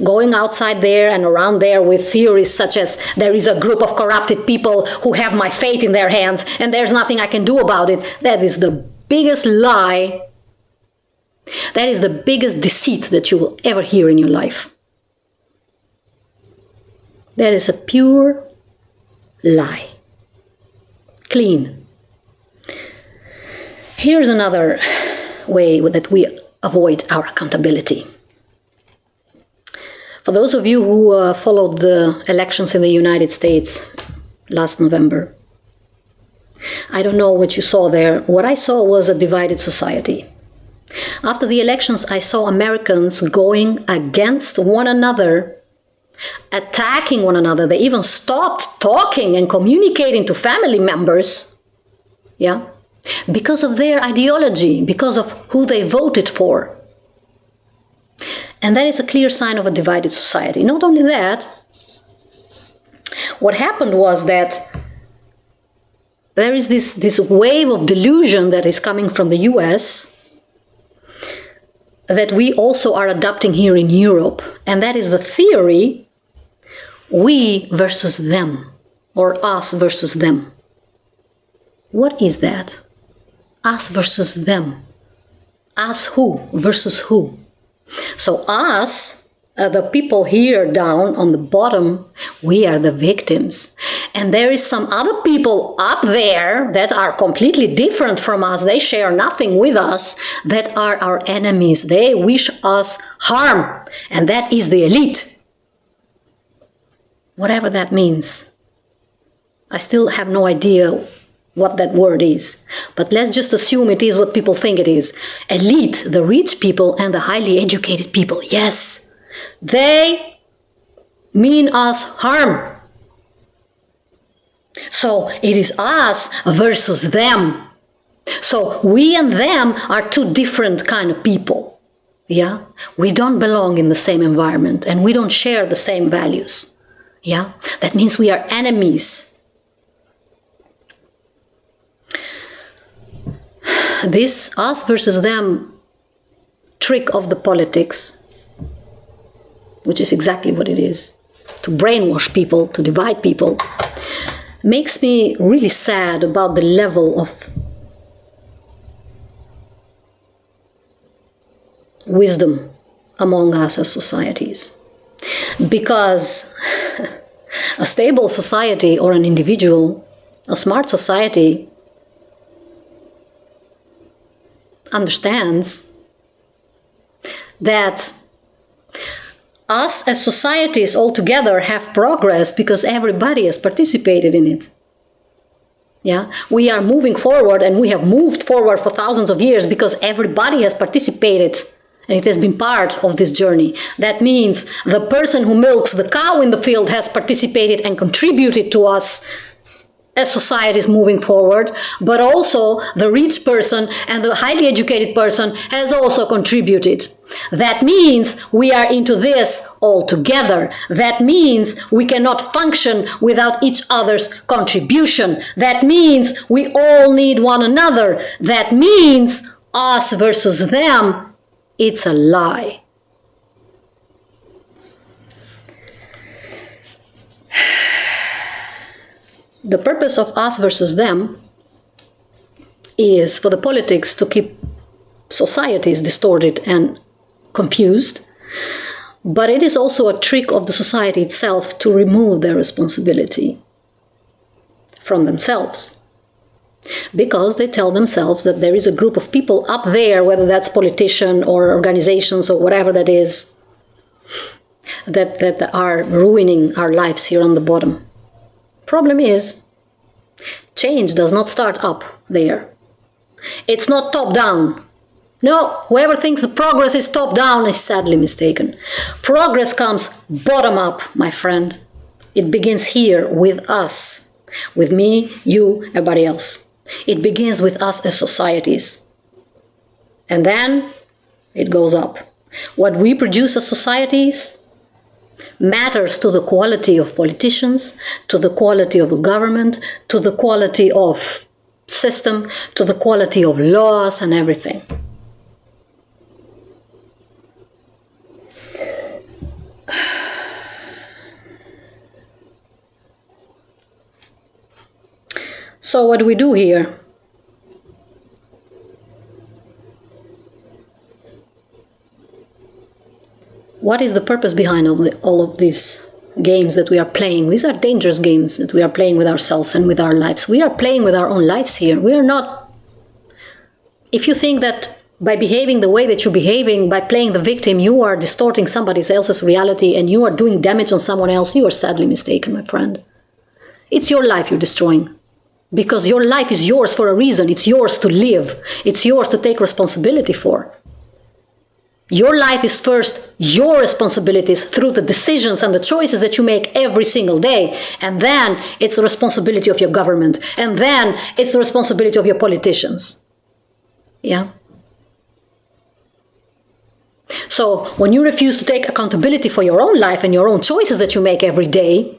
Going outside there and around there with theories such as there is a group of corrupted people who have my fate in their hands and there's nothing I can do about it, that is the biggest lie. That is the biggest deceit that you will ever hear in your life. That is a pure lie. Clean. Here's another way that we avoid our accountability. For those of you who followed the elections in the United States last November, I don't know what you saw there. What I saw was a divided society. After the elections, I saw Americans going against one another, attacking one another. They even stopped talking and communicating to family members, yeah, because of their ideology, because of who they voted for. And that is a clear sign of a divided society. Not only that, what happened was that there is this wave of delusion that is coming from the US that we also are adopting here in Europe. And that is the theory, we versus them, or us versus them. What is that? Us versus them. Us who versus who? So us, the people here down on the bottom, we are the victims. And there is some other people up there that are completely different from us. They share nothing with us, that are our enemies. They wish us harm. And that is the elite. Whatever that means. I still have no idea what that word is. But let's just assume it is what people think it is. Elite, the rich people and the highly educated people. Yes, they mean us harm. So it is us versus them. So we and them are two different kind of people. Yeah, we don't belong in the same environment and we don't share the same values. Yeah, that means we are enemies. This us versus them trick of the politics, which is exactly what it is, to brainwash people, to divide people, makes me really sad about the level of wisdom among us as societies. Because a stable society or an individual, a smart society, understands that us as societies altogether have progressed because everybody has participated in it. Yeah, we are moving forward and we have moved forward for thousands of years because everybody has participated and it has been part of this journey. That means the person who milks the cow in the field has participated and contributed to us as society is moving forward, but also the rich person and the highly educated person has also contributed. That means we are into this all together. That means we cannot function without each other's contribution. That means we all need one another. That means us versus them. It's a lie. The purpose of us versus them is for the politics to keep societies distorted and confused, But it is also a trick of the society itself to remove their responsibility from themselves. Because they tell themselves that there is a group of people up there, whether that's politicians or organizations or whatever that is, that are ruining our lives here on the bottom. Problem is, change does not start up there. It's not top down. No, whoever thinks the progress is top down is sadly mistaken. Progress comes bottom up, my friend. It begins here with us, with me, you, everybody else. It begins with us as societies. And then it goes up. What we produce as societies matters to the quality of politicians, to the quality of a government, to the quality of system, to the quality of laws and everything. So what do we do here? What is the purpose behind all of these games that we are playing? These are dangerous games that we are playing with ourselves and with our lives. We are playing with our own lives here. We are not... If you think that by behaving the way that you're behaving, by playing the victim, you are distorting somebody else's reality and you are doing damage on someone else, you are sadly mistaken, my friend. It's your life you're destroying. Because your life is yours for a reason. It's yours to live. It's yours to take responsibility for. Your life is first your responsibilities through the decisions and the choices that you make every single day. And then it's the responsibility of your government. And then it's the responsibility of your politicians. Yeah? So when you refuse to take accountability for your own life and your own choices that you make every day,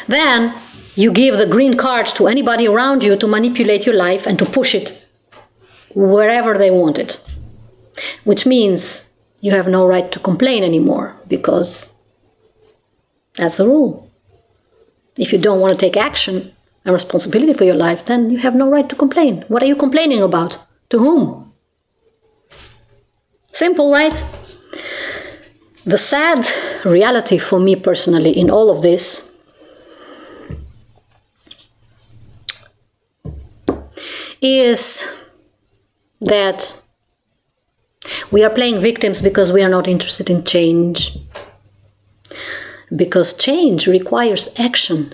then you give the green card to anybody around you to manipulate your life and to push it wherever they want it. Which means you have no right to complain anymore, because that's the rule. If you don't want to take action and responsibility for your life, then you have no right to complain. What are you complaining about? To whom? Simple, right? The sad reality for me personally in all of this is that we are playing victims because we are not interested in change. Because change requires action.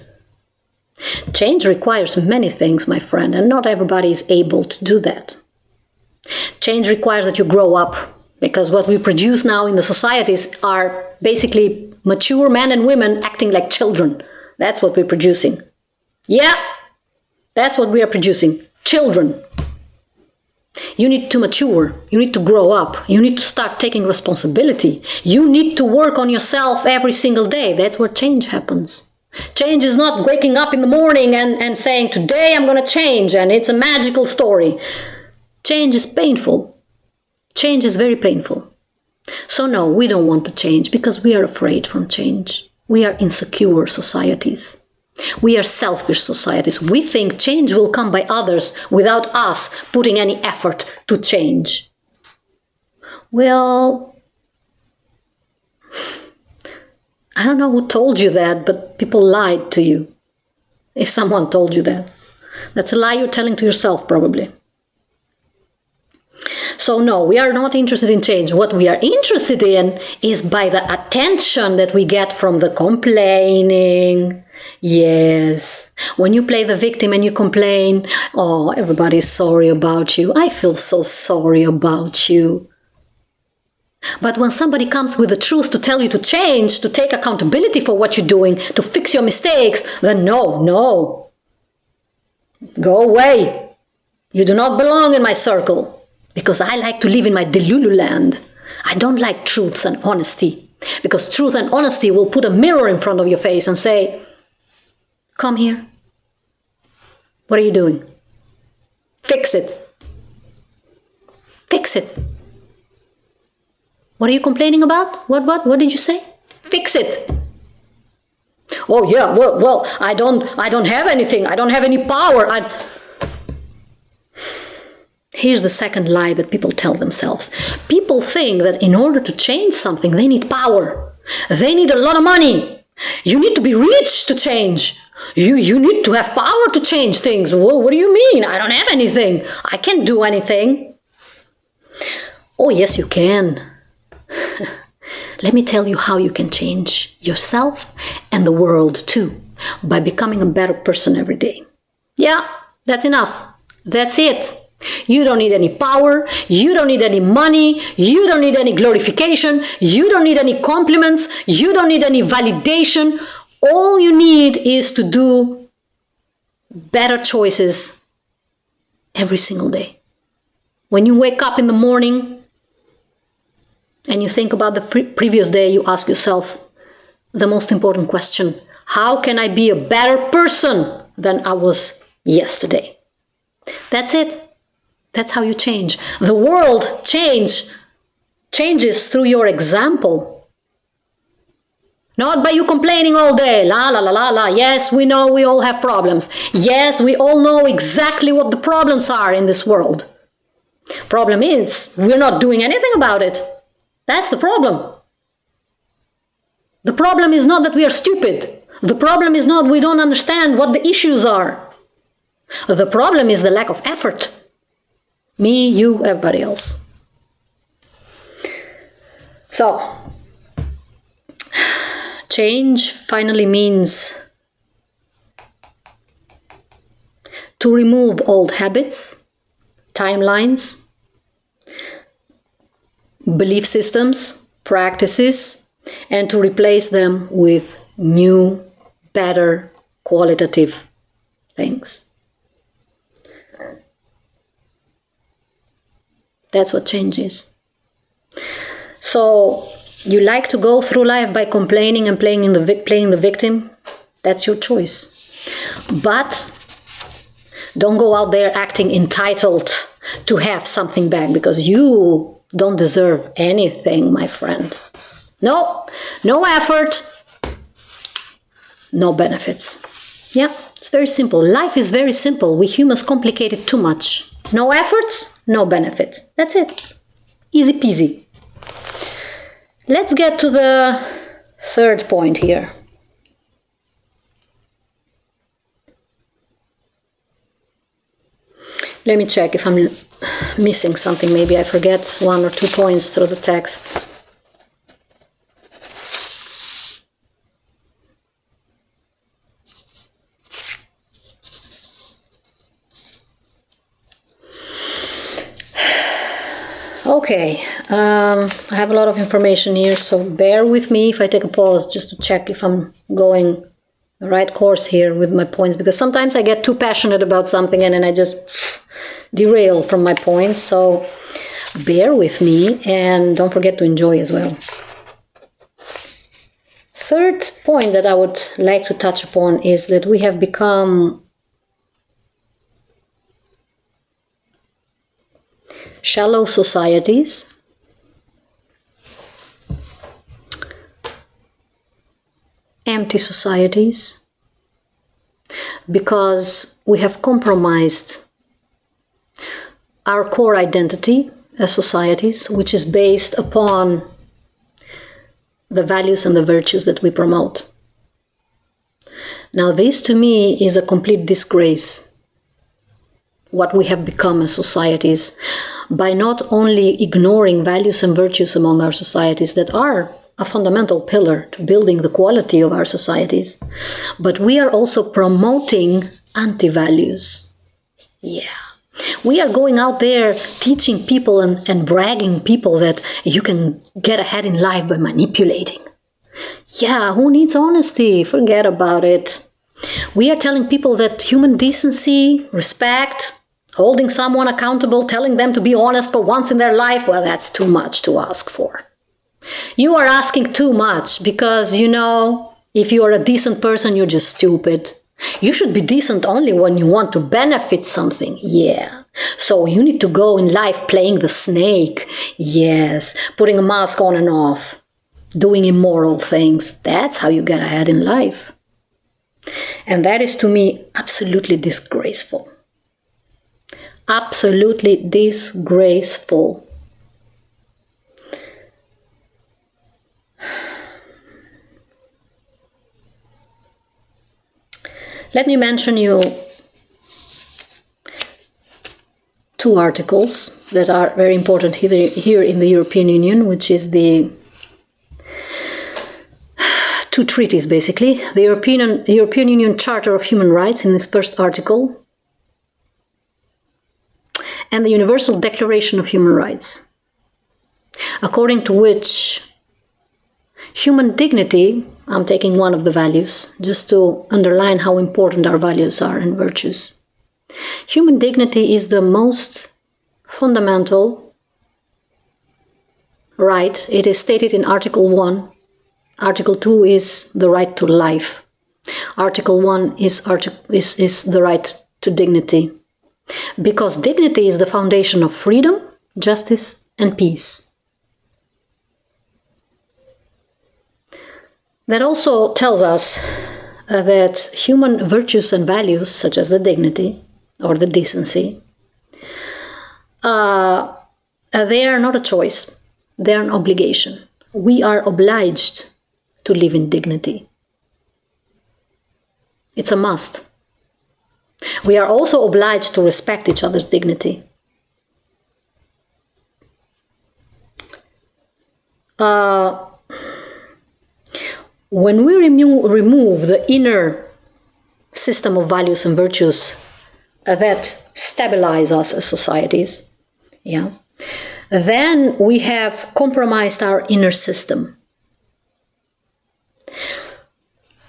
Change requires many things, my friend, and not everybody is able to do that. Change requires that you grow up, because what we produce now in the societies are basically mature men and women acting like children. That's what we're producing. Yeah, that's what we are producing. Children. You need to mature. You need to grow up. You need to start taking responsibility. You need to work on yourself every single day. That's where change happens. Change is not waking up in the morning and saying, today I'm going to change, and it's a magical story. Change is painful. Change is very painful. So no, we don't want to change because we are afraid from change. We are insecure societies. We are selfish societies. We think change will come by others without us putting any effort to change. Well, I don't know who told you that, but people lied to you. If someone told you that. That's a lie you're telling to yourself, probably. So no, we are not interested in change. What we are interested in is by the attention that we get from the complaining. Yes, when you play the victim and you complain, oh, everybody's sorry about you. I feel so sorry about you. But when somebody comes with the truth to tell you to change, to take accountability for what you're doing, to fix your mistakes, then no. Go away. You do not belong in my circle. Because I like to live in my Delulu land. I don't like truths and honesty. Because truth and honesty will put a mirror in front of your face and say, come here. What are you doing? Fix it. Fix it. What are you complaining about? What did you say? Fix it. Oh yeah, well, I don't have anything. I don't have any power. Here's the second lie that people tell themselves. People think that in order to change something, they need power. They need a lot of money. You need to be rich to change. You need to have power to change things. What do you mean? I don't have anything. I can't do anything. Oh, yes, you can. Let me tell you how you can change yourself and the world too, by becoming a better person every day. Yeah, that's enough. That's it. You don't need any power. You don't need any money. You don't need any glorification. You don't need any compliments. You don't need any validation. All you need is to do better choices every single day. When you wake up in the morning and you think about the previous day, you ask yourself the most important question: how can I be a better person than I was yesterday? That's it. That's how you change. The world changes through your example. Not by you complaining all day. La, la, la, la, la. Yes, we know we all have problems. Yes, we all know exactly what the problems are in this world. Problem is, we're not doing anything about it. That's the problem. The problem is not that we are stupid. The problem is not we don't understand what the issues are. The problem is the lack of effort. Me, you, everybody else. So, change finally means to remove old habits, timelines, belief systems, practices, and to replace them with new, better, qualitative things. That's what change is. So, you like to go through life by complaining and playing the victim? That's your choice. But don't go out there acting entitled to have something back, because you don't deserve anything, my friend. No effort, no benefits. Yeah, it's very simple. Life is very simple. We humans complicate it too much. No efforts, no benefit. That's it. Easy peasy. Let's get to the third point here. Let me check if I'm missing something. Maybe I forget 1 or 2 points through the text. Okay, I have a lot of information here, so bear with me if I take a pause just to check if I'm going the right course here with my points, because sometimes I get too passionate about something and then I just derail from my points. So bear with me and don't forget to enjoy as well. Third point that I would like to touch upon is that we have become shallow societies, empty societies, because we have compromised our core identity as societies, which is based upon the values and the virtues that we promote. Now, this to me is a complete disgrace, what we have become as societies, by not only ignoring values and virtues among our societies that are a fundamental pillar to building the quality of our societies, but we are also promoting anti-values. Yeah. We are going out there teaching people and bragging people that you can get ahead in life by manipulating. Yeah, who needs honesty? Forget about it. We are telling people that human decency, respect, holding someone accountable, telling them to be honest for once in their life, well, that's too much to ask for. You are asking too much because, you know, if you are a decent person, you're just stupid. You should be decent only when you want to benefit something. Yeah. So you need to go in life playing the snake. Yes. Putting a mask on and off. Doing immoral things. That's how you get ahead in life. And that is, to me, absolutely disgraceful. Absolutely disgraceful. Let me mention you two articles that are very important here in the European Union, which is the two treaties, basically. The European Union Charter of Human Rights in this first article, and the Universal Declaration of Human Rights, according to which human dignity, I'm taking one of the values, just to underline how important our values are and virtues. Human dignity is the most fundamental right. It is stated in Article 1. Article 2 is the right to life. Article 1 is the right to dignity. Because dignity is the foundation of freedom, justice, and peace. That also tells us that human virtues and values, such as the dignity or the decency, they are not a choice, they are an obligation. We are obliged to live in dignity. It's a must. We are also obliged to respect each other's dignity. When we remove the inner system of values and virtues that stabilize us as societies, then we have compromised our inner system.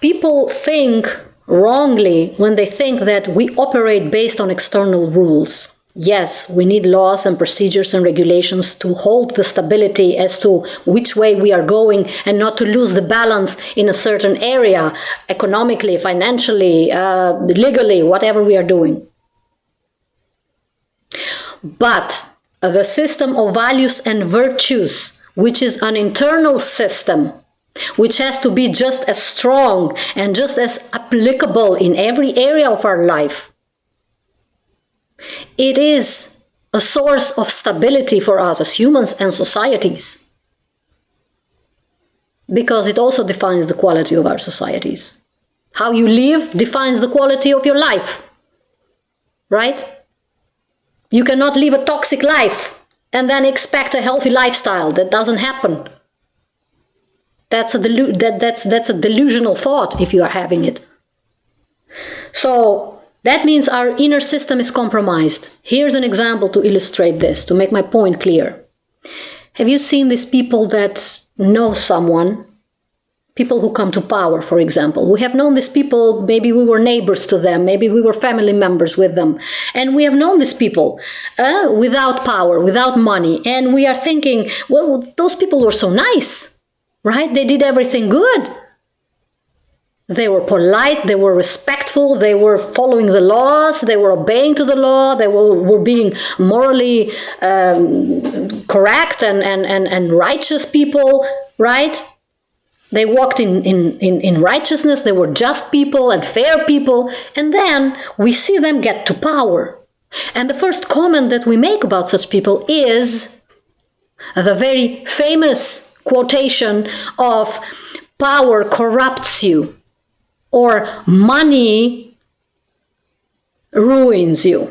People think wrongly when they think that we operate based on external rules. Yes, we need laws and procedures and regulations to hold the stability as to which way we are going and not to lose the balance in a certain area, economically, financially, legally, whatever we are doing. But the system of values and virtues, which is an internal system, which has to be just as strong and just as applicable in every area of our life, it is a source of stability for us as humans and societies, because it also defines the quality of our societies. How you live defines the quality of your life, right? You cannot live a toxic life and then expect a healthy lifestyle. That doesn't happen. That's a delusional thought if you are having it. So that means our inner system is compromised. Here's an example to illustrate this, to make my point clear. Have you seen these people that know someone? People who come to power, for example. We have known these people, maybe we were neighbors to them, maybe we were family members with them. And we have known these people without power, without money. And we are thinking, well, those people were so nice, right? They did everything good. They were polite, they were respectful, they were following the laws, they were obeying to the law, they were being morally correct and righteous people, right? They walked in righteousness, they were just people and fair people, and then we see them get to power. And the first comment that we make about such people is the very famous quotation of power corrupts you, or money ruins you.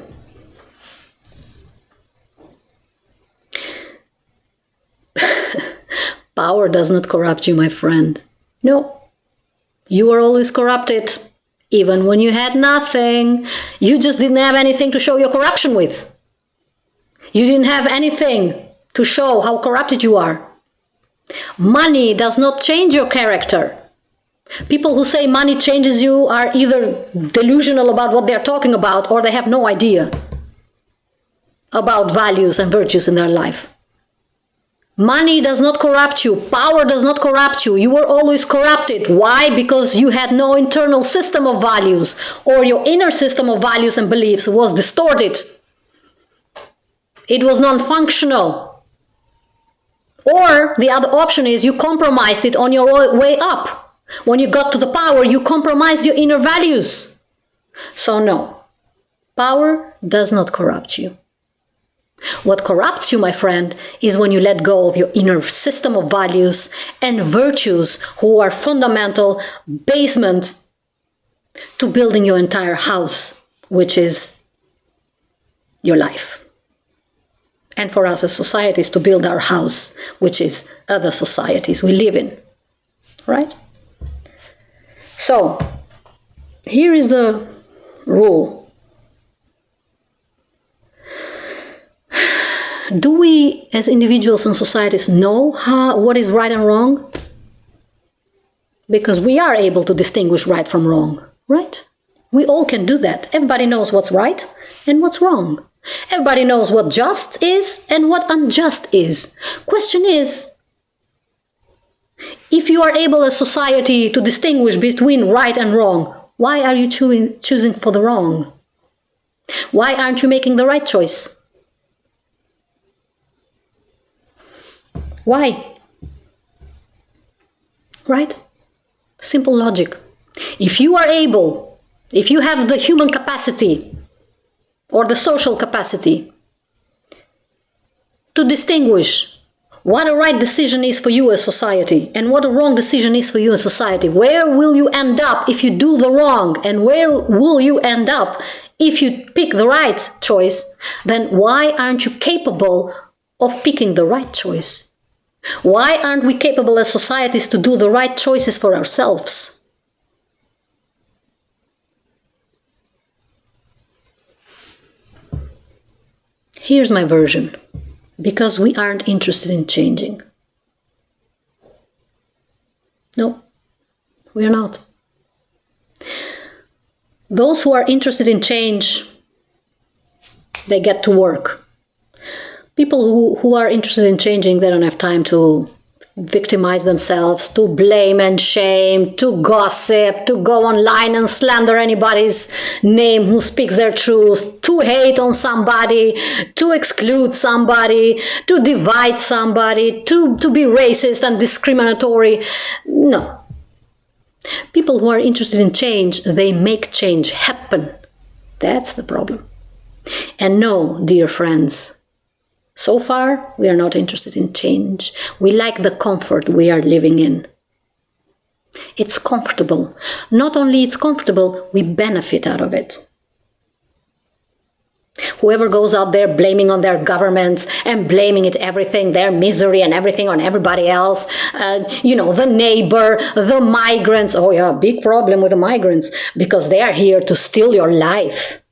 Power does not corrupt you, my friend. No, you were always corrupted, even when you had nothing. You just didn't have anything to show your corruption with. You didn't have anything to show how corrupted you are. Money does not change your character. People who say money changes you are either delusional about what they're talking about, or they have no idea about values and virtues in their life. Money does not corrupt you. Power does not corrupt you. You were always corrupted. Why? Because you had no internal system of values, or your inner system of values and beliefs was distorted. It was non-functional. Or the other option is you compromised it on your way up. When you got to the power, you compromised your inner values. So no. Power does not corrupt you. What corrupts you, my friend, is when you let go of your inner system of values and virtues who are fundamental basement to building your entire house, which is your life. And for us as societies to build our house, which is other societies we live in, right? So, here is the rule. Do we, as individuals and societies, know what is right and wrong? Because we are able to distinguish right from wrong, right? We all can do that. Everybody knows what's right and what's wrong. Everybody knows what just is and what unjust is. Question is, if you are able as society to distinguish between right and wrong, why are you choosing for the wrong? Why aren't you making the right choice? Why? Right? Simple logic. If you are able, if you have the human capacity or the social capacity to distinguish what a right decision is for you as society and what a wrong decision is for you as society, where will you end up if you do the wrong and where will you end up if you pick the right choice, then why aren't you capable of picking the right choice? Why aren't we capable as societies to do the right choices for ourselves? Here's my version. Because we aren't interested in changing. No, we are not. Those who are interested in change, they get to work. People who are interested in changing, they don't have time to victimize themselves, to blame and shame, to gossip, to go online and slander anybody's name who speaks their truth, to hate on somebody, to exclude somebody, to divide somebody, to be racist and discriminatory. No. People who are interested in change, they make change happen. That's the problem. And no, dear friends, so far, we are not interested in change. We like the comfort we are living in. It's comfortable. Not only it's comfortable, we benefit out of it. Whoever goes out there blaming on their governments and blaming it everything, their misery and everything on everybody else, the neighbor, the migrants. Oh yeah, big problem with the migrants because they are here to steal your life.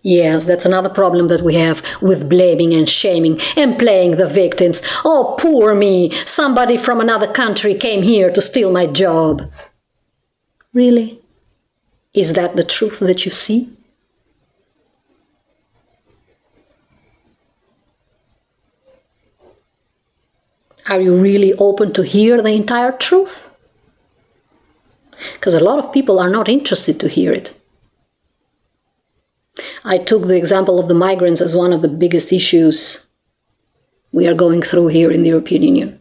Yes, that's another problem that we have with blaming and shaming and playing the victims. Oh, poor me, somebody from another country came here to steal my job. Really? Is that the truth that you see? Are you really open to hear the entire truth? Because a lot of people are not interested to hear it. I took the example of the migrants as one of the biggest issues we are going through here in the European Union.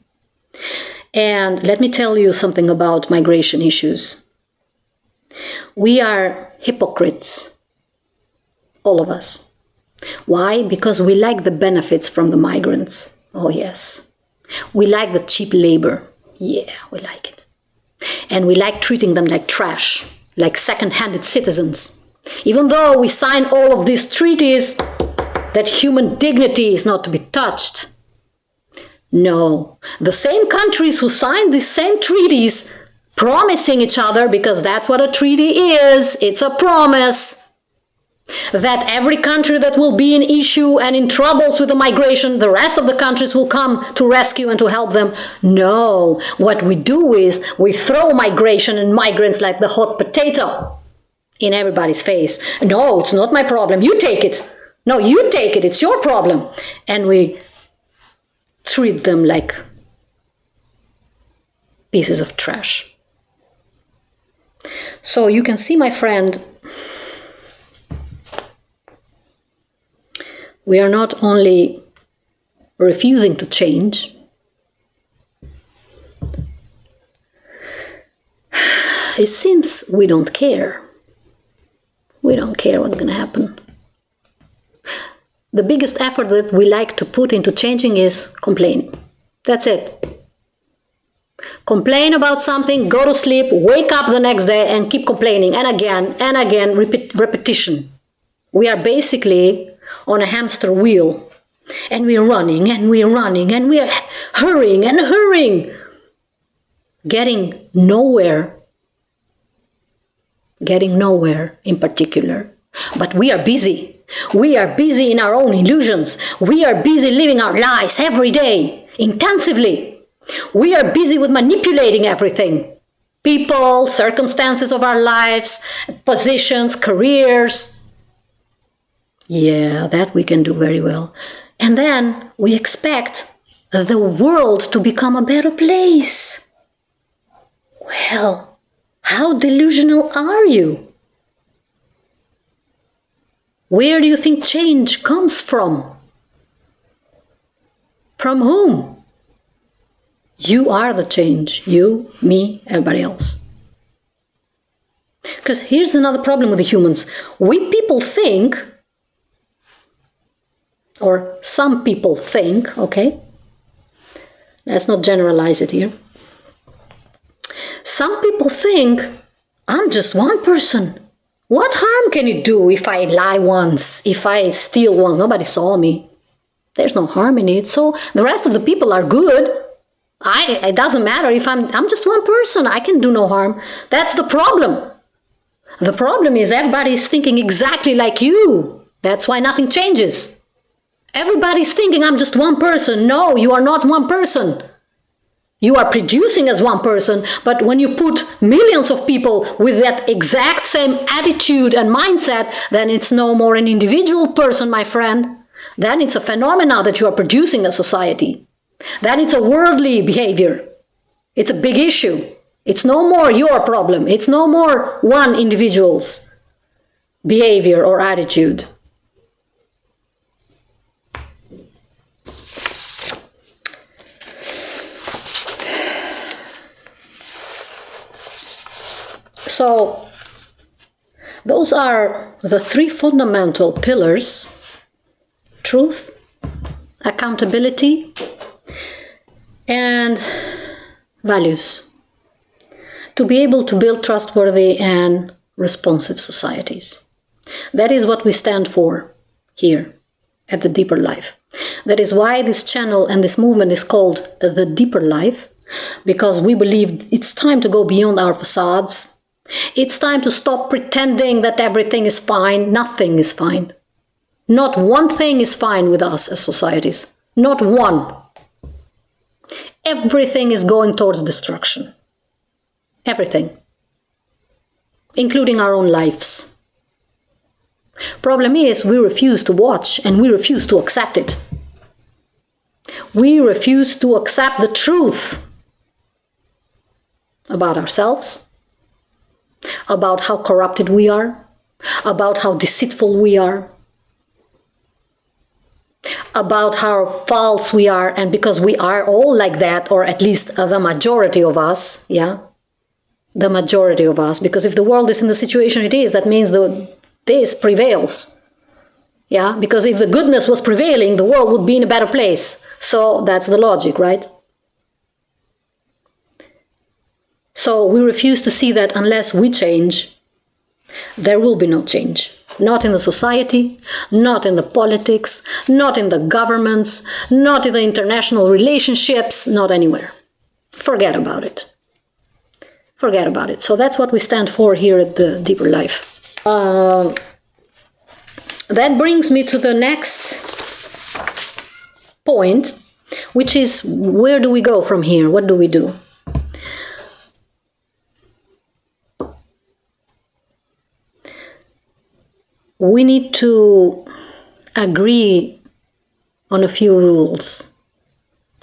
And let me tell you something about migration issues. We are hypocrites, all of us. Why? Because we like the benefits from the migrants. Oh yes. We like the cheap labor. Yeah, we like it. And we like treating them like trash, like second-handed citizens. Even though we sign all of these treaties that human dignity is not to be touched. No, the same countries who signed these same treaties promising each other, because that's what a treaty is, it's a promise, that every country that will be in issue and in troubles with the migration, the rest of the countries will come to rescue and to help them. No, what we do is we throw migration and migrants like the hot potato in everybody's face. No, it's not my problem. You take it. No, you take it. It's your problem. And we treat them like pieces of trash. So you can see, my friend, we are not only refusing to change, it seems we don't care. We don't care what's going to happen. The biggest effort that we like to put into changing is complaining. That's it. Complain about something, go to sleep, wake up the next day and keep complaining, and again, repetition. We are basically on a hamster wheel, and we're running and we're running and we're hurrying and hurrying, getting nowhere in particular. But we are busy. We are busy in our own illusions. We are busy living our lives every day, intensively. We are busy with manipulating everything. People, circumstances of our lives, positions, careers. Yeah, that we can do very well. And then we expect the world to become a better place. Well, how delusional are you? Where do you think change comes from? From whom? You are the change. You, me, everybody else. Because here's another problem with the humans. We people think, or some people think, okay? Let's not generalize it here. Some people think, I'm just one person. What harm can it do if I lie once, if I steal once? Nobody saw me. There's no harm in it. So the rest of the people are good. It doesn't matter if I'm just one person. I can do no harm. That's the problem. The problem is everybody's thinking exactly like you. That's why nothing changes. Everybody's thinking I'm just one person. No, you are not one person. You are producing as one person, but when you put millions of people with that exact same attitude and mindset, then it's no more an individual person, my friend. Then it's a phenomena that you are producing as society. Then it's a worldly behavior. It's a big issue. It's no more your problem. It's no more one individual's behavior or attitude. So, those are the three fundamental pillars: truth, accountability, and values, to be able to build trustworthy and responsive societies. That is what we stand for here at The Deeper Life. That is why this channel and this movement is called The Deeper Life, because we believe it's time to go beyond our facades. It's time to stop pretending that everything is fine. Nothing is fine. Not one thing is fine with us as societies. Not one. Everything is going towards destruction. Everything. Including our own lives. Problem is, we refuse to watch and we refuse to accept it. We refuse to accept the truth about ourselves, about how corrupted we are, about how deceitful we are, about how false we are, and because we are all like that, or at least the majority of us, yeah, the majority of us, because if the world is in the situation it is, that means this prevails, yeah, because if the goodness was prevailing, the world would be in a better place. So that's the logic, right? So we refuse to see that unless we change, there will be no change. Not in the society, not in the politics, not in the governments, not in the international relationships, not anywhere. Forget about it. Forget about it. So that's what we stand for here at The Deeper Life. That brings me to the next point, which is, where do we go from here? What do we do? We need to agree on a few rules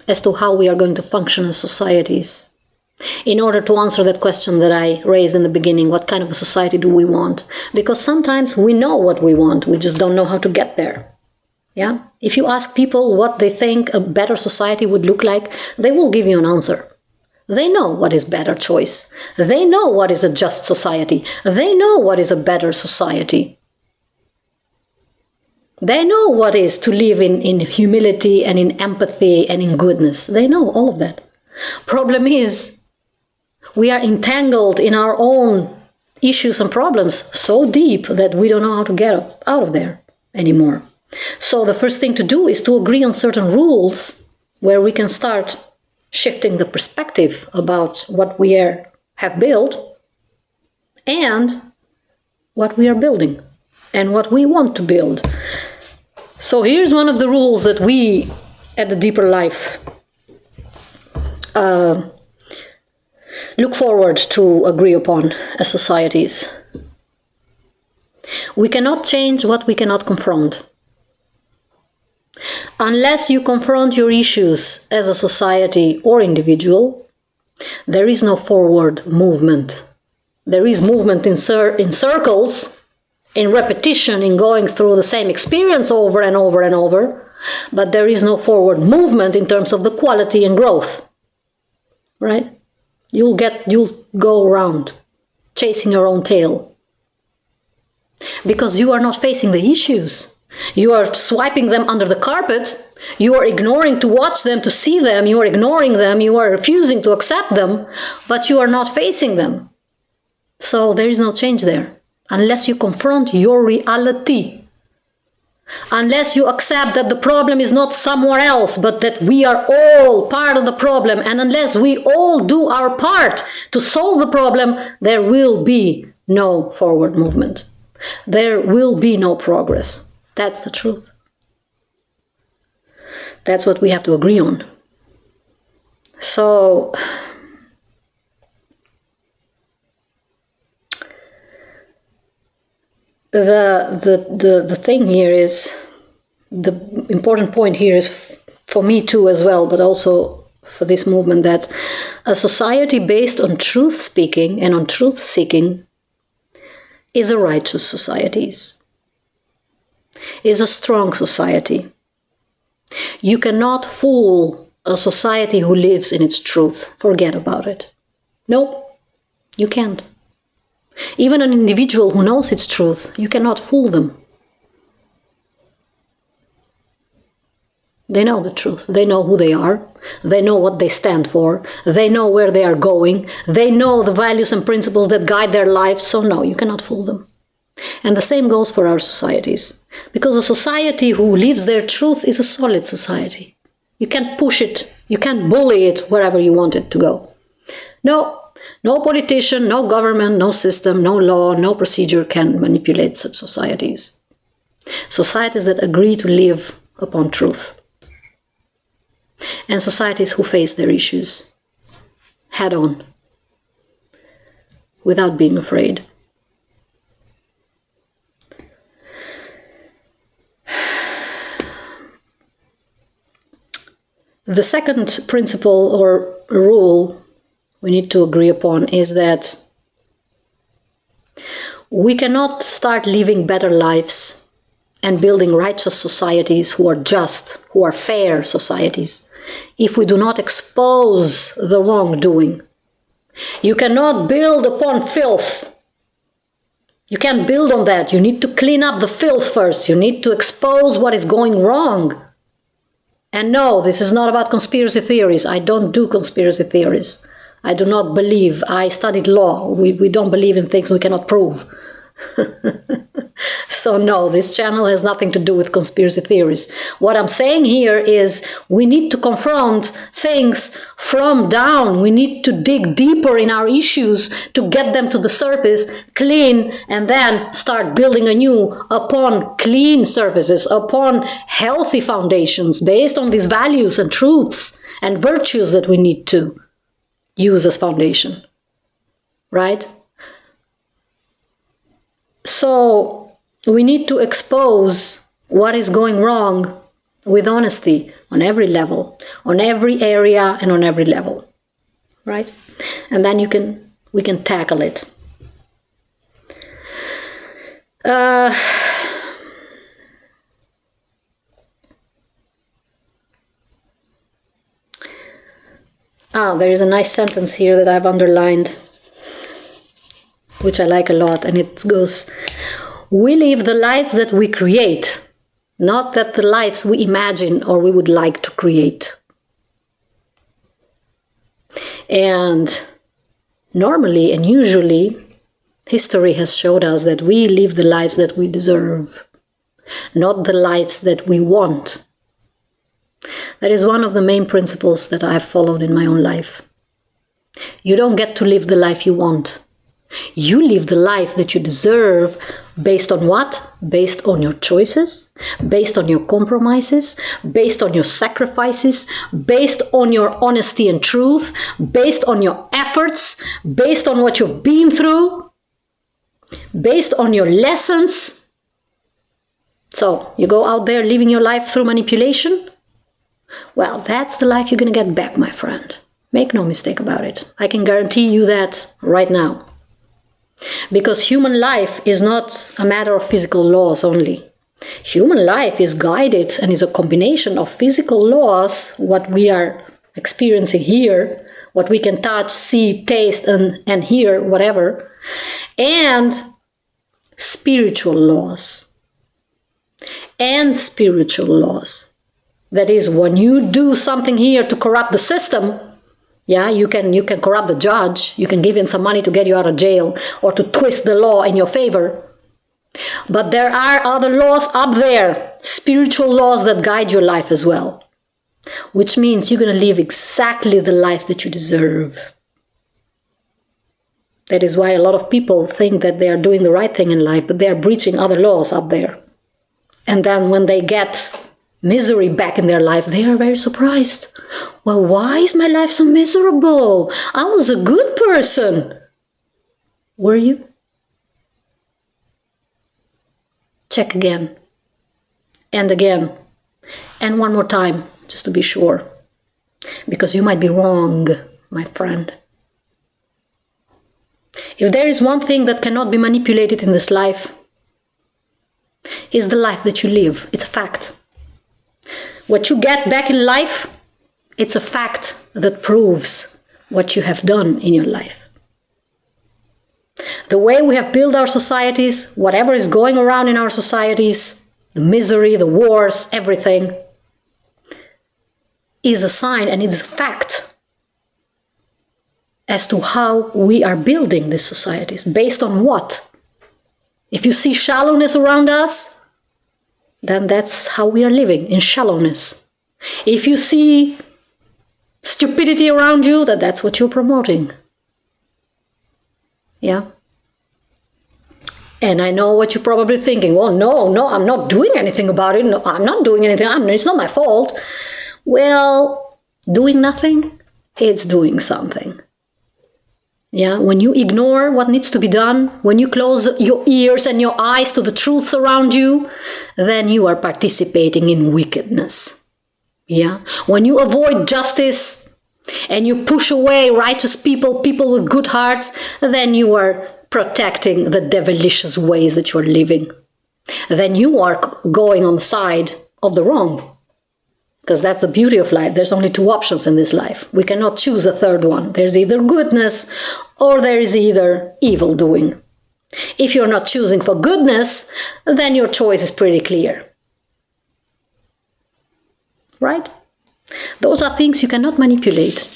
as to how we are going to function as societies in order to answer that question that I raised in the beginning. What kind of a society do we want? Because sometimes we know what we want, we just don't know how to get there. Yeah? If you ask people what they think a better society would look like, they will give you an answer. They know what is better choice. They know what is a just society. They know what is a better society. They know what is to live in humility and in empathy and in goodness. They know all of that. Problem is, we are entangled in our own issues and problems so deep that we don't know how to get out of there anymore. So the first thing to do is to agree on certain rules where we can start shifting the perspective about what we have built and what we are building and what we want to build. So here's one of the rules that we at the Deeper Life look forward to agree upon as societies. We cannot change what we cannot confront. Unless you confront your issues as a society or individual, there is no forward movement. There is movement in circles, in repetition, in going through the same experience over and over and over, but there is no forward movement in terms of the quality and growth. Right? You'll go around chasing your own tail because you are not facing the issues. You are swiping them under the carpet. You are ignoring to watch them, to see them. You are ignoring them. You are refusing to accept them, but you are not facing them. So there is no change there unless you confront your reality. Unless you accept that the problem is not somewhere else, but that we are all part of the problem, and unless we all do our part to solve the problem, there will be no forward movement. There will be no progress. That's the truth. That's what we have to agree on. So, the thing here is, the important point here is for me too as well, but also for this movement, that a society based on truth speaking and on truth seeking is a righteous society, is a strong society. You cannot fool a society who lives in its truth. Forget about it. No, you can't. Even an individual who knows its truth, you cannot fool them. They know the truth. They know who they are. They know what they stand for. They know where they are going. They know the values and principles that guide their lives. So no, you cannot fool them. And the same goes for our societies. Because a society who lives their truth is a solid society. You can't push it. You can't bully it wherever you want it to go. No politician, no government, no system, no law, no procedure can manipulate such societies. Societies that agree to live upon truth. And societies who face their issues head on, without being afraid. The second principle or rule we need to agree upon is that we cannot start living better lives and building righteous societies who are just, who are fair societies, if we do not expose the wrongdoing. You cannot build upon filth. You can't build on that. You need to clean up the filth first. You need to expose what is going wrong. And no, this is not about conspiracy theories. I don't do conspiracy theories. I do not believe. I studied law. We don't believe in things we cannot prove. So no, this channel has nothing to do with conspiracy theories. What I'm saying here is we need to confront things from down. We need to dig deeper in our issues to get them to the surface, clean, and then start building anew upon clean surfaces, upon healthy foundations based on these values and truths and virtues that we need to use as foundation. Right? So we need to expose what is going wrong with honesty on every level, on every area and on every level, right? And then we can tackle it. There is a nice sentence here that I've underlined, which I like a lot, and it goes, we live the lives that we create, not that the lives we imagine or we would like to create. And normally and usually, history has showed us that we live the lives that we deserve, not the lives that we want. That is one of the main principles that I've followed in my own life. You don't get to live the life you want. You live the life that you deserve based on what? Based on your choices, based on your compromises, based on your sacrifices, based on your honesty and truth, based on your efforts, based on what you've been through, based on your lessons. So, you go out there living your life through manipulation? Well, that's the life you're going to get back, my friend. Make no mistake about it. I can guarantee you that right now. Because human life is not a matter of physical laws only. Human life is guided and is a combination of physical laws, what we are experiencing here, what we can touch, see, taste, and hear, whatever, and spiritual laws. And spiritual laws. That is, when you do something here to corrupt the system, you can corrupt the judge, you can give him some money to get you out of jail, or to twist the law in your favor. But there are other laws up there, spiritual laws that guide your life as well. Which means you're going to live exactly the life that you deserve. That is why a lot of people think that they are doing the right thing in life, but they are breaching other laws up there. And then when they get misery back in their life, they are very surprised. Well, why is my life so miserable? I was a good person. Were you? Check again. And again. And one more time, just to be sure. Because you might be wrong, my friend. If there is one thing that cannot be manipulated in this life, it's the life that you live. It's a fact. What you get back in life, it's a fact that proves what you have done in your life. The way we have built our societies, whatever is going around in our societies, the misery, the wars, everything, is a sign and it's a fact as to how we are building these societies. Based on what? If you see shallowness around us, then that's how we are living, in shallowness. If you see stupidity around you, that's what you're promoting. Yeah? And I know what you're probably thinking. Well, no, I'm not doing anything about it. No, I'm not doing anything. It's not my fault. Well, doing nothing, it's doing something. Yeah, when you ignore what needs to be done, when you close your ears and your eyes to the truths around you, then you are participating in wickedness. Yeah, when you avoid justice and you push away righteous people, people with good hearts, then you are protecting the devilish ways that you're living. Then you are going on the side of the wrong. Because that's the beauty of life. There's only two options in this life. We cannot choose a third one. There's either goodness or there is either evil doing. If you're not choosing for goodness, then your choice is pretty clear. Right? Those are things you cannot manipulate.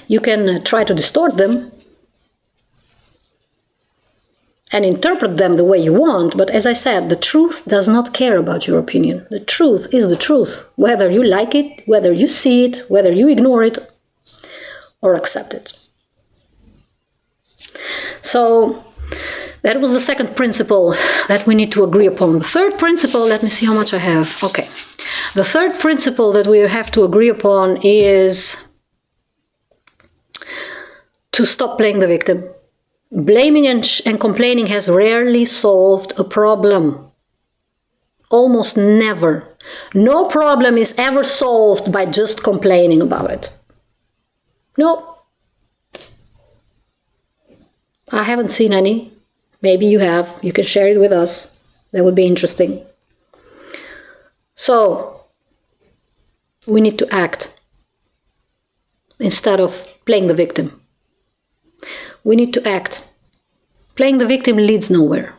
You can try to distort them and interpret them the way you want, but as I said, the truth does not care about your opinion. The truth is the truth, whether you like it, whether you see it, whether you ignore it or accept it. So that was the second principle that we need to agree upon. The third principle, let me see how much I have. Okay. The third principle that we have to agree upon is to stop playing the victim. Blaming and complaining has rarely solved a problem. Almost never. No problem is ever solved by just complaining about it. No. I haven't seen any. Maybe you have. You can share it with us. That would be interesting. So, we need to act. instead of playing the victim. We need to act. Playing the victim leads nowhere.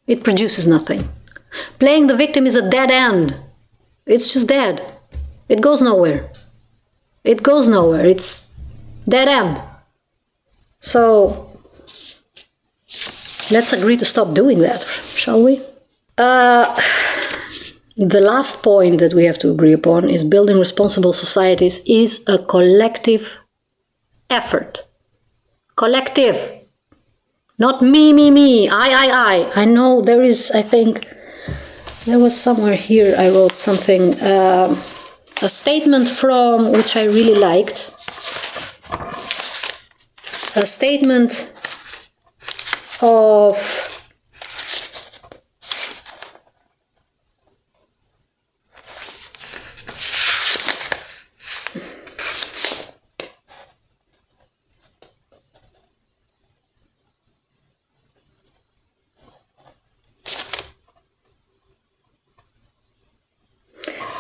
It produces nothing. Playing the victim is a dead end. It's just dead. It goes nowhere. It goes nowhere. It's dead end. So let's agree to stop doing that, shall we? The last point that we have to agree upon is building responsible societies is a collective effort. Collective. Not me, I. I know there is, I think, there was somewhere here I wrote something, a statement from which I really liked. A statement of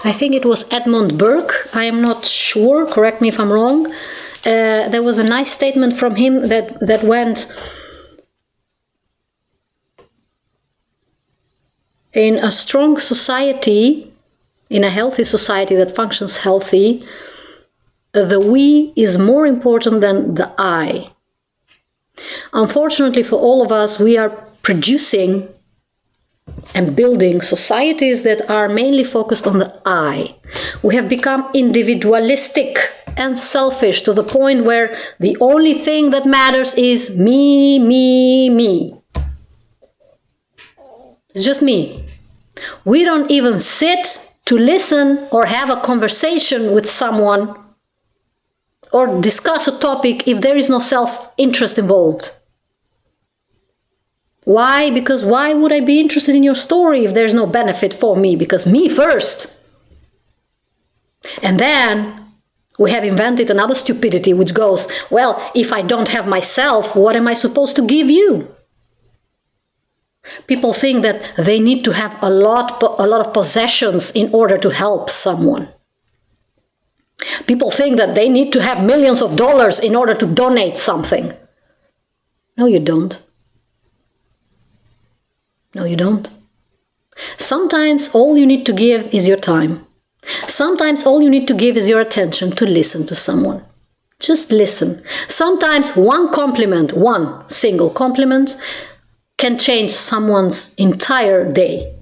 I think it was Edmund Burke, I am not sure, correct me if I'm wrong. There was a nice statement from him that went, in a strong society, in a healthy society that functions healthy, the we is more important than the I. Unfortunately for all of us, we are producing and building societies that are mainly focused on the I. We have become individualistic and selfish to the point where the only thing that matters is me, me, me. It's just me. We don't even sit to listen or have a conversation with someone or discuss a topic if there is no self-interest involved. Why? Because why would I be interested in your story if there's no benefit for me? Because me first. And then we have invented another stupidity which goes, well, if I don't have myself, what am I supposed to give you? People think that they need to have a lot of possessions in order to help someone. People think that they need to have millions of dollars in order to donate something. No, you don't. No, you don't. Sometimes all you need to give is your time. Sometimes all you need to give is your attention to listen to someone. Just listen. Sometimes one compliment, one single compliment, can change someone's entire day.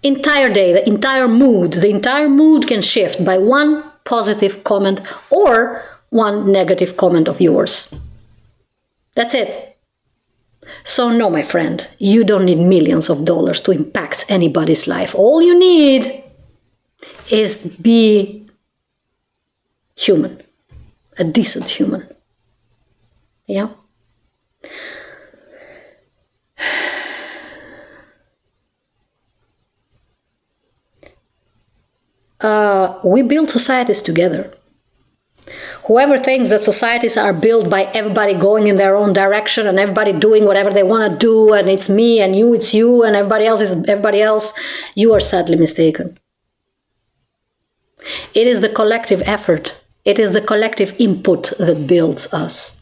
Entire day, the entire mood. The entire mood can shift by one positive comment or one negative comment of yours. That's it. So no, my friend, you don't need millions of dollars to impact anybody's life. All you need is be human, a decent human. Yeah? We build societies together. Whoever thinks that societies are built by everybody going in their own direction and everybody doing whatever they want to do and it's me and you, it's you and everybody else is everybody else, you are sadly mistaken. It is the collective effort. It is the collective input that builds us.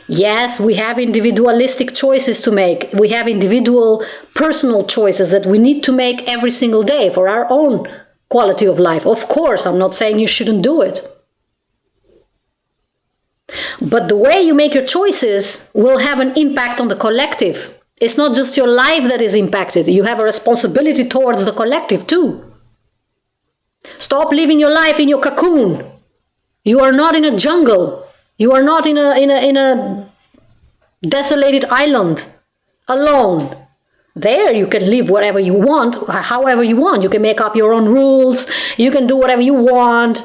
Yes, we have individualistic choices to make. We have individual personal choices that we need to make every single day for our own quality of life. Of course, I'm not saying you shouldn't do it. But the way you make your choices will have an impact on the collective. It's not just your life that is impacted. You have a responsibility towards the collective too. Stop living your life in your cocoon. You are not in a jungle. You are not in a desolated island alone. There you can live whatever you want, however you want. You can make up your own rules. You can do whatever you want.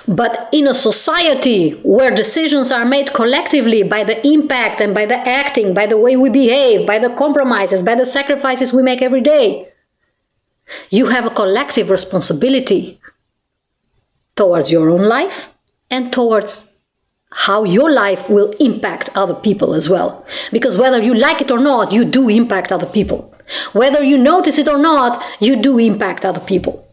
But in a society where decisions are made collectively by the impact and by the acting, by the way we behave, by the compromises, by the sacrifices we make every day, you have a collective responsibility towards your own life and towards how your life will impact other people as well. Because whether you like it or not, you do impact other people. Whether you notice it or not, you do impact other people.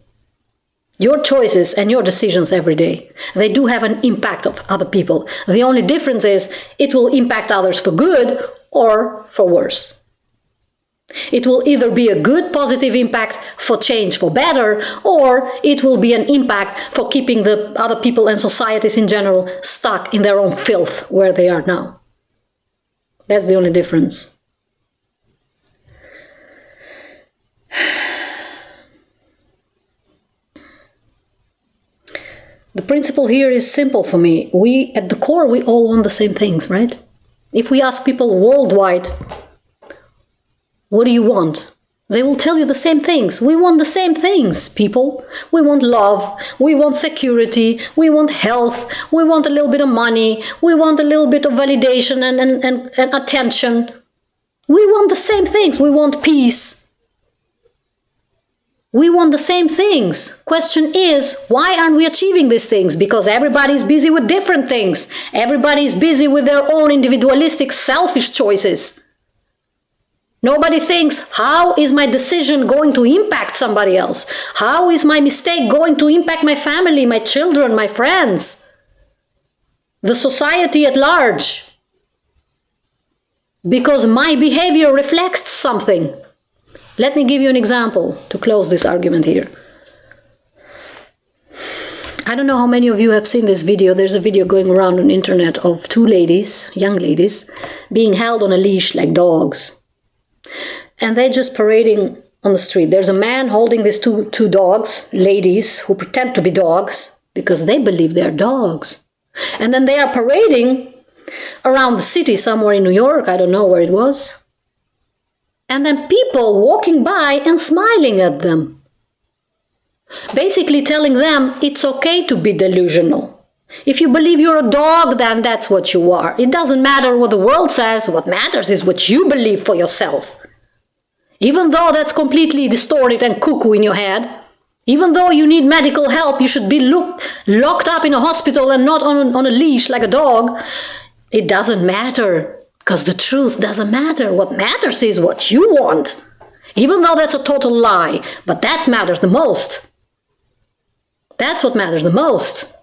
Your choices and your decisions every day, they do have an impact on other people. The only difference is it will impact others for good or for worse. It will either be a good positive impact for change for better, or it will be an impact for keeping the other people and societies in general stuck in their own filth where they are now. That's the only difference. The principle here is simple for me. At the core, we all want the same things, right? If we ask people worldwide, what do you want? They will tell you the same things. We want the same things, people. We want love. We want security. We want health. We want a little bit of money. We want a little bit of validation and attention. We want the same things. We want peace. We want the same things. Question is, why aren't we achieving these things? Because everybody's busy with different things. Everybody's busy with their own individualistic, selfish choices. Nobody thinks, how is my decision going to impact somebody else? How is my mistake going to impact my family, my children, my friends, the society at large? Because my behavior reflects something. Let me give you an example to close this argument here. I don't know how many of you have seen this video. There's a video going around on the internet of two ladies, young ladies, being held on a leash like dogs. And they're just parading on the street. There's a man holding these two dogs, ladies who pretend to be dogs because they believe they're dogs. And then they are parading around the city somewhere in New York. I don't know where it was. And then people walking by and smiling at them. Basically telling them it's okay to be delusional. If you believe you're a dog, then that's what you are. It doesn't matter what the world says. What matters is what you believe for yourself. Even though that's completely distorted and cuckoo in your head, even though you need medical help, you should be locked up in a hospital and not on a leash like a dog, it doesn't matter. Because the truth doesn't matter. What matters is what you want. Even though that's a total lie. But that matters the most. That's what matters the most.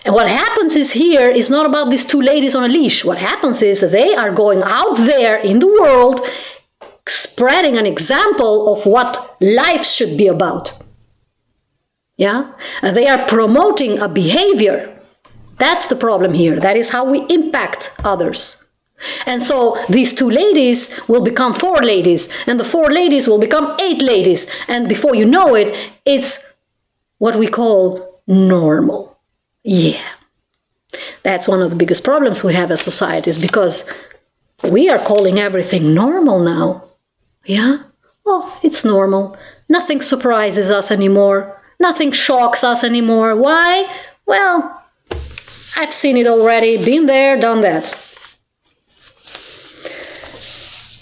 And what happens is here is not about these two ladies on a leash. What happens is they are going out there in the world spreading an example of what life should be about. Yeah? And they are promoting a behavior. That's the problem here. That is how we impact others. And so these two ladies will become 4 ladies, and the 4 ladies will become 8 ladies. And before you know it, it's what we call normal. Yeah. That's one of the biggest problems we have as societies, because we are calling everything normal now. Yeah? Oh, it's normal. Nothing surprises us anymore. Nothing shocks us anymore. Why? Well, I've seen it already. Been there, done that.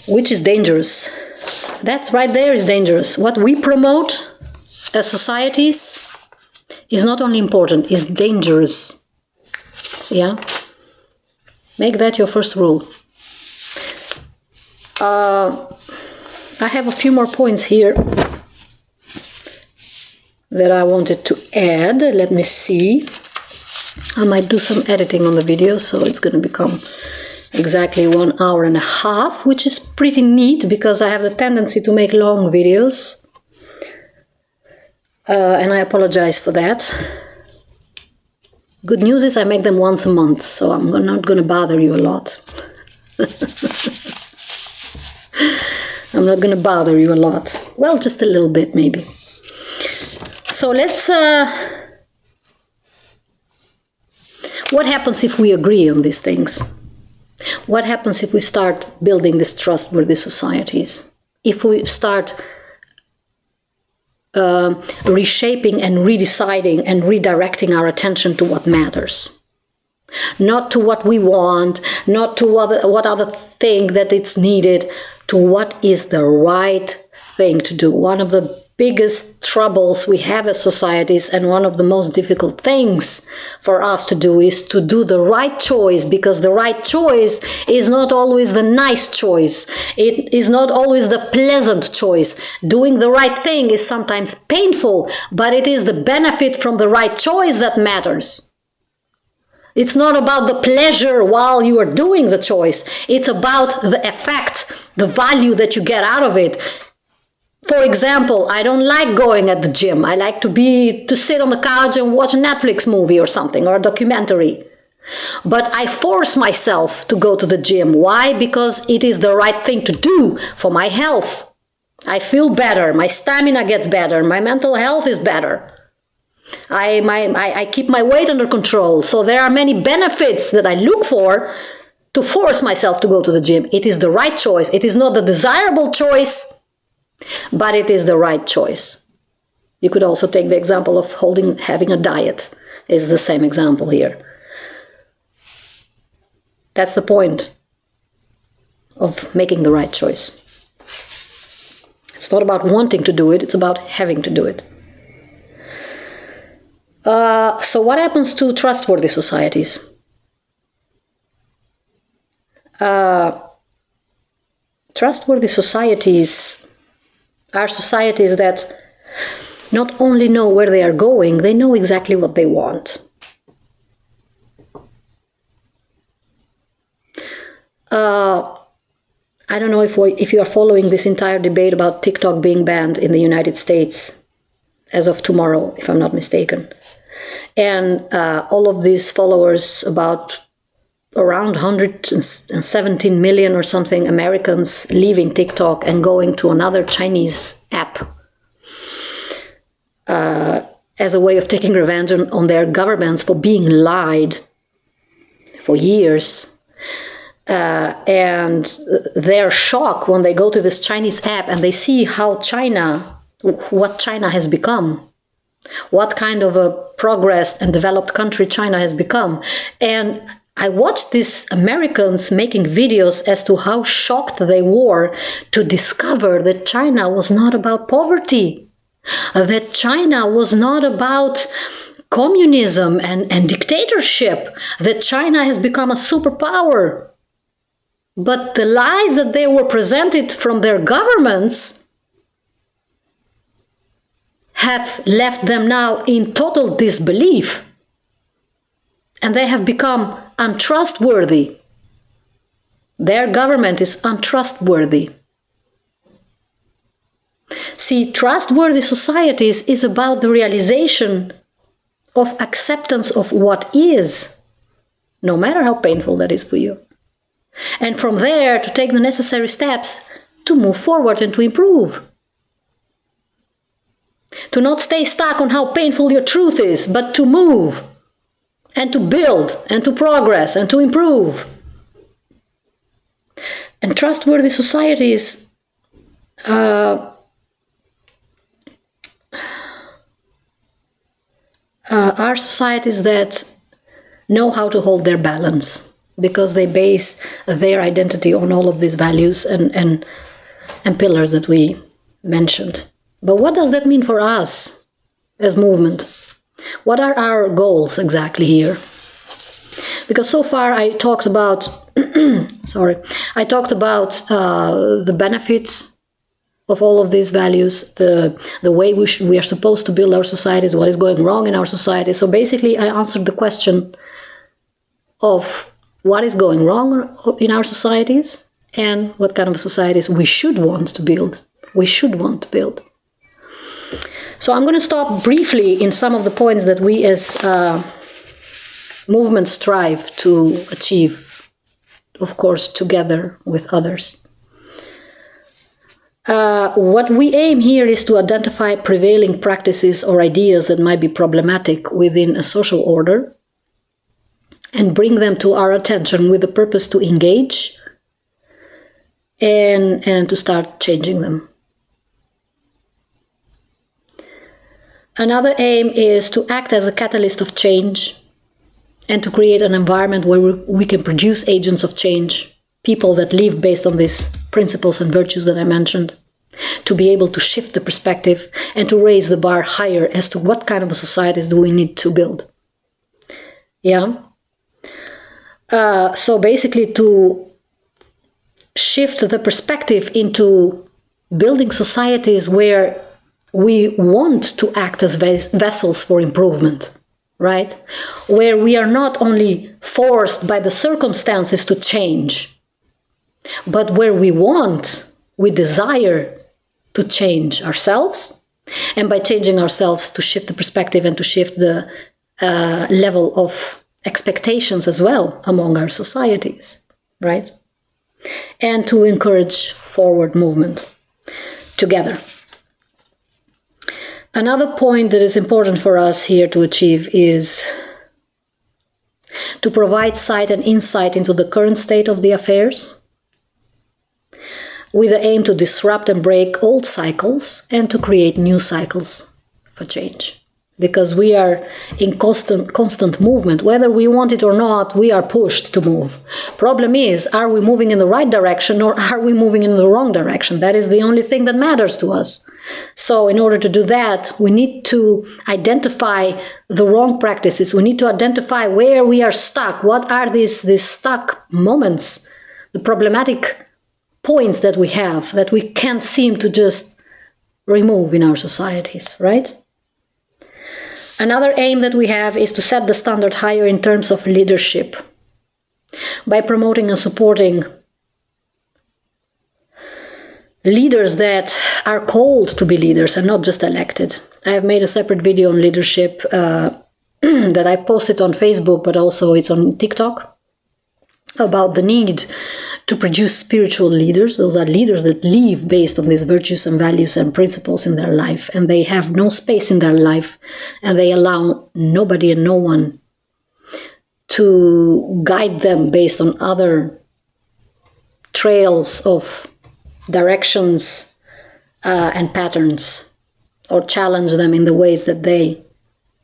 Which is dangerous. That right there is dangerous. What we promote as societies is not only important, it's dangerous. Yeah? Make that your first rule. I have a few more points here that I wanted to add. Let me see. I might do some editing on the video, so it's going to become exactly 1 hour and a half, which is pretty neat because I have the tendency to make long videos. And I apologize for that. Good news is I make them once a month, so I'm not going to bother you a lot. I'm not going to bother you a lot. Well, just a little bit maybe. So let's... what happens if we agree on these things? What happens if we start building these trustworthy societies? If we start reshaping and redeciding and redirecting our attention to what matters? Not to what we want, not to what other think that it's needed, to what is the right thing to do. One of the biggest troubles we have as societies, and one of the most difficult things for us to do, is to do the right choice, because the right choice is not always the nice choice. It is not always the pleasant choice. Doing the right thing is sometimes painful, but it is the benefit from the right choice that matters. It's not about the pleasure while you are doing the choice. It's about the effect, the value that you get out of it. For example, I don't like going at the gym. I like to sit on the couch and watch a Netflix movie or something, or a documentary. But I force myself to go to the gym. Why? Because it is the right thing to do for my health. I feel better. My stamina gets better. My mental health is better. I keep my weight under control. So there are many benefits that I look for to force myself to go to the gym. It is the right choice. It is not the desirable choice, but it is the right choice. You could also take the example of having a diet. Is the same example here. That's the point of making the right choice. It's not about wanting to do it, it's about having to do it. So what happens to trustworthy societies? Trustworthy societies are societies that not only know where they are going, they know exactly what they want. I don't know if you are following this entire debate about TikTok being banned in the United States as of tomorrow, if I'm not mistaken. And all of these followers, about around 117 million or something Americans leaving TikTok and going to another Chinese app as a way of taking revenge on their governments for being lied for years. And their shock when they go to this Chinese app and they see what China has become, what kind of a progressed and developed country China has become. And I watched these Americans making videos as to how shocked they were to discover that China was not about poverty, that China was not about communism and dictatorship, that China has become a superpower. But the lies that they were presented from their governments have left them now in total disbelief. And they have become untrustworthy. Their government is untrustworthy. See, trustworthy societies is about the realization of acceptance of what is, no matter how painful that is for you. And from there to take the necessary steps to move forward and to improve. To not stay stuck on how painful your truth is, but to move and to build and to progress and to improve. And trustworthy societies are societies that know how to hold their balance, because they base their identity on all of these values and pillars that we mentioned. But what does that mean for us as movement? What are our goals exactly here? Because so far I talked about the benefits of all of these values, the way we are supposed to build our societies, what is going wrong in our society. So basically I answered the question of what is going wrong in our societies and what kind of societies we should want to build. So I'm going to stop briefly in some of the points that we as movements strive to achieve, of course, together with others. What we aim here is to identify prevailing practices or ideas that might be problematic within a social order and bring them to our attention with the purpose to engage and to start changing them. Another aim is to act as a catalyst of change and to create an environment where we can produce agents of change, people that live based on these principles and virtues that I mentioned. to be able to shift the perspective and to raise the bar higher as to what kind of a societies do we need to build. Yeah. So basically, to shift the perspective into building societies where we want to act as vessels for improvement, right? Where we are not only forced by the circumstances to change, but where we desire to change ourselves, and by changing ourselves to shift the perspective and to shift the level of expectations as well among our societies, right? And to encourage forward movement together. Another point that is important for us here to achieve is to provide sight and insight into the current state of the affairs, with the aim to disrupt and break old cycles and to create new cycles for change. Because we are in constant movement. Whether we want it or not, we are pushed to move. Problem is, are we moving in the right direction or are we moving in the wrong direction? That is the only thing that matters to us. So in order to do that, we need to identify the wrong practices. We need to identify where we are stuck. What are these stuck moments, the problematic points that we have that we can't seem to just remove in our societies, right? Another aim that we have is to set the standard higher in terms of leadership by promoting and supporting leaders that are called to be leaders and not just elected. I have made a separate video on leadership that I posted on Facebook, but also it's on TikTok, about the need to produce spiritual leaders. Those are leaders that live based on these virtues and values and principles in their life, and they have no space in their life, and they allow nobody and no one to guide them based on other trails of directions and patterns, or challenge them in the ways that they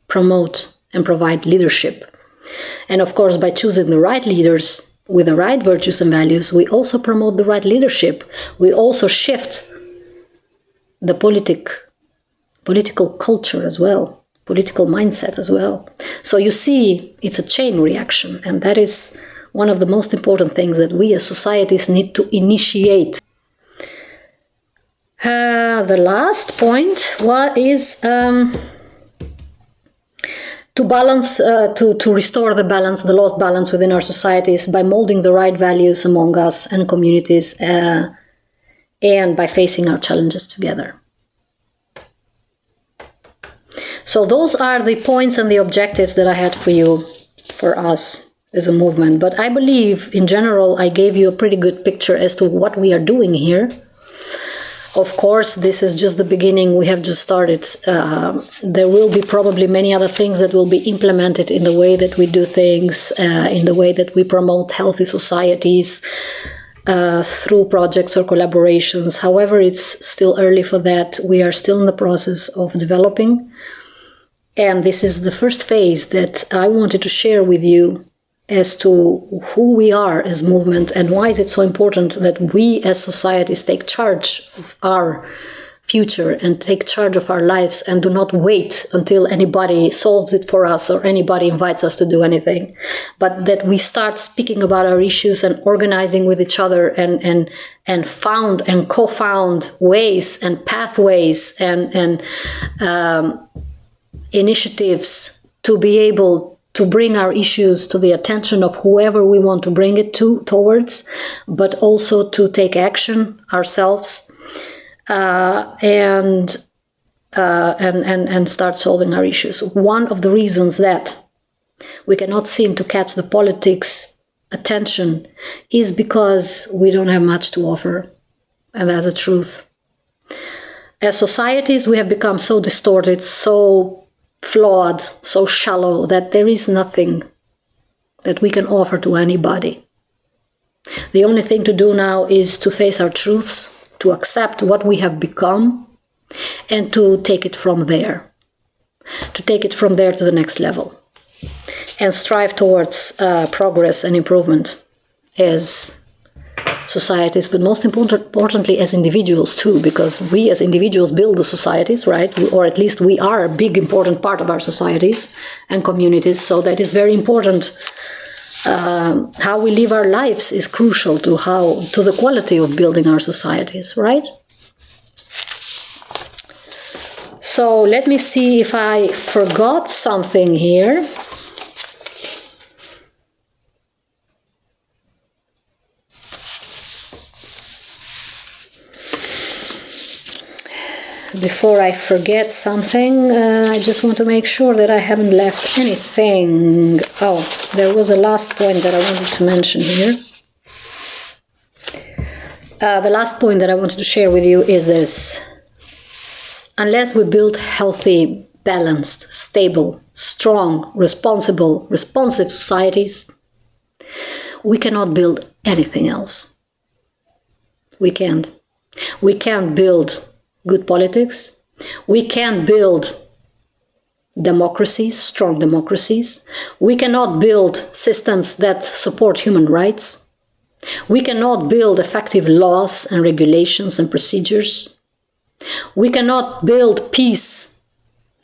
promote and provide leadership. And of course, by choosing the right leaders with the right virtues and values, we also promote the right leadership. We also shift the political culture as well, political mindset as well. So you see, it's a chain reaction, and that is one of the most important things that we as societies need to initiate. The last point is to balance, to restore the balance, the lost balance within our societies by molding the right values among us and communities, and by facing our challenges together. So those are the points and the objectives that I had for you, for us as a movement. But I believe, in general, I gave you a pretty good picture as to what we are doing here. Of course, this is just the beginning. We have just started. There will be probably many other things that will be implemented in the way that we do things, in the way that we promote healthy societies through projects or collaborations. However, it's still early for that. We are still in the process of developing. And this is the first phase that I wanted to share with you as to who we are as movement, and why is it so important that we as societies take charge of our future and take charge of our lives and do not wait until anybody solves it for us or anybody invites us to do anything, but that we start speaking about our issues and organizing with each other and found and co-found ways and pathways and initiatives to be able to bring our issues to the attention of whoever we want to bring it towards, but also to take action ourselves and start solving our issues. One of the reasons that we cannot seem to catch the politics' attention is because we don't have much to offer, and that's the truth. As societies, we have become so distorted, so flawed, so shallow, that there is nothing that we can offer to anybody. The only thing to do now is to face our truths, to accept what we have become, and to take it from there. To take it from there to the next level. And strive towards progress and improvement as societies, but most importantly as individuals too, because we as individuals build the societies, right? Or at least we are a big important part of our societies and communities, so that is very important. How we live our lives is crucial to the quality of building our societies, right? So let me see if I forgot something here. Before I forget something, I just want to make sure that I haven't left anything. Oh, there was a last point that I wanted to mention here. The last point that I wanted to share with you is this. Unless we build healthy, balanced, stable, strong, responsive societies, we cannot build anything else. We can't. We can't build good politics. We can't build democracies, strong democracies. We cannot build systems that support human rights. We cannot build effective laws and regulations and procedures. We cannot build peace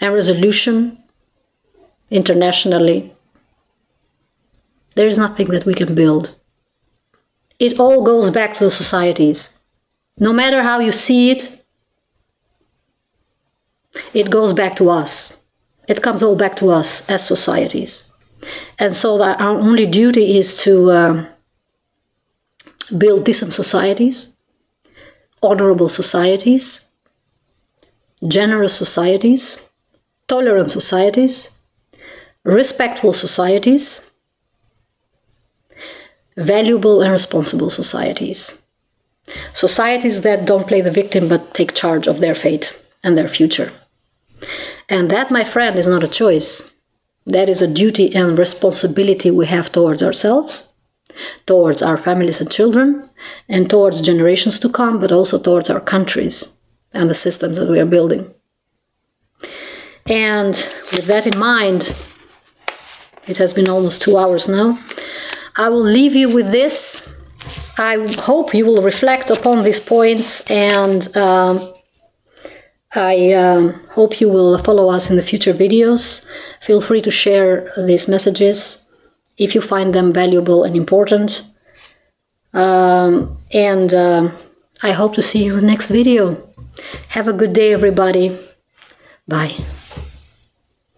and resolution internationally. There is nothing that we can build. It all goes back to the societies. No matter how you see it, it goes back to us. It comes all back to us as societies. And so that our only duty is to build decent societies, honorable societies, generous societies, tolerant societies, respectful societies, valuable and responsible societies. Societies that don't play the victim but take charge of their fate and their future. And that, my friend, is not a choice. That is a duty and responsibility we have towards ourselves, towards our families and children, and towards generations to come, but also towards our countries and the systems that we are building. And with that in mind, it has been almost 2 hours now. I will leave you with this. I hope you will reflect upon these points, and I hope you will follow us in the future videos. Feel free to share these messages if you find them valuable and important. I hope to see you in the next video. Have a good day, everybody. Bye.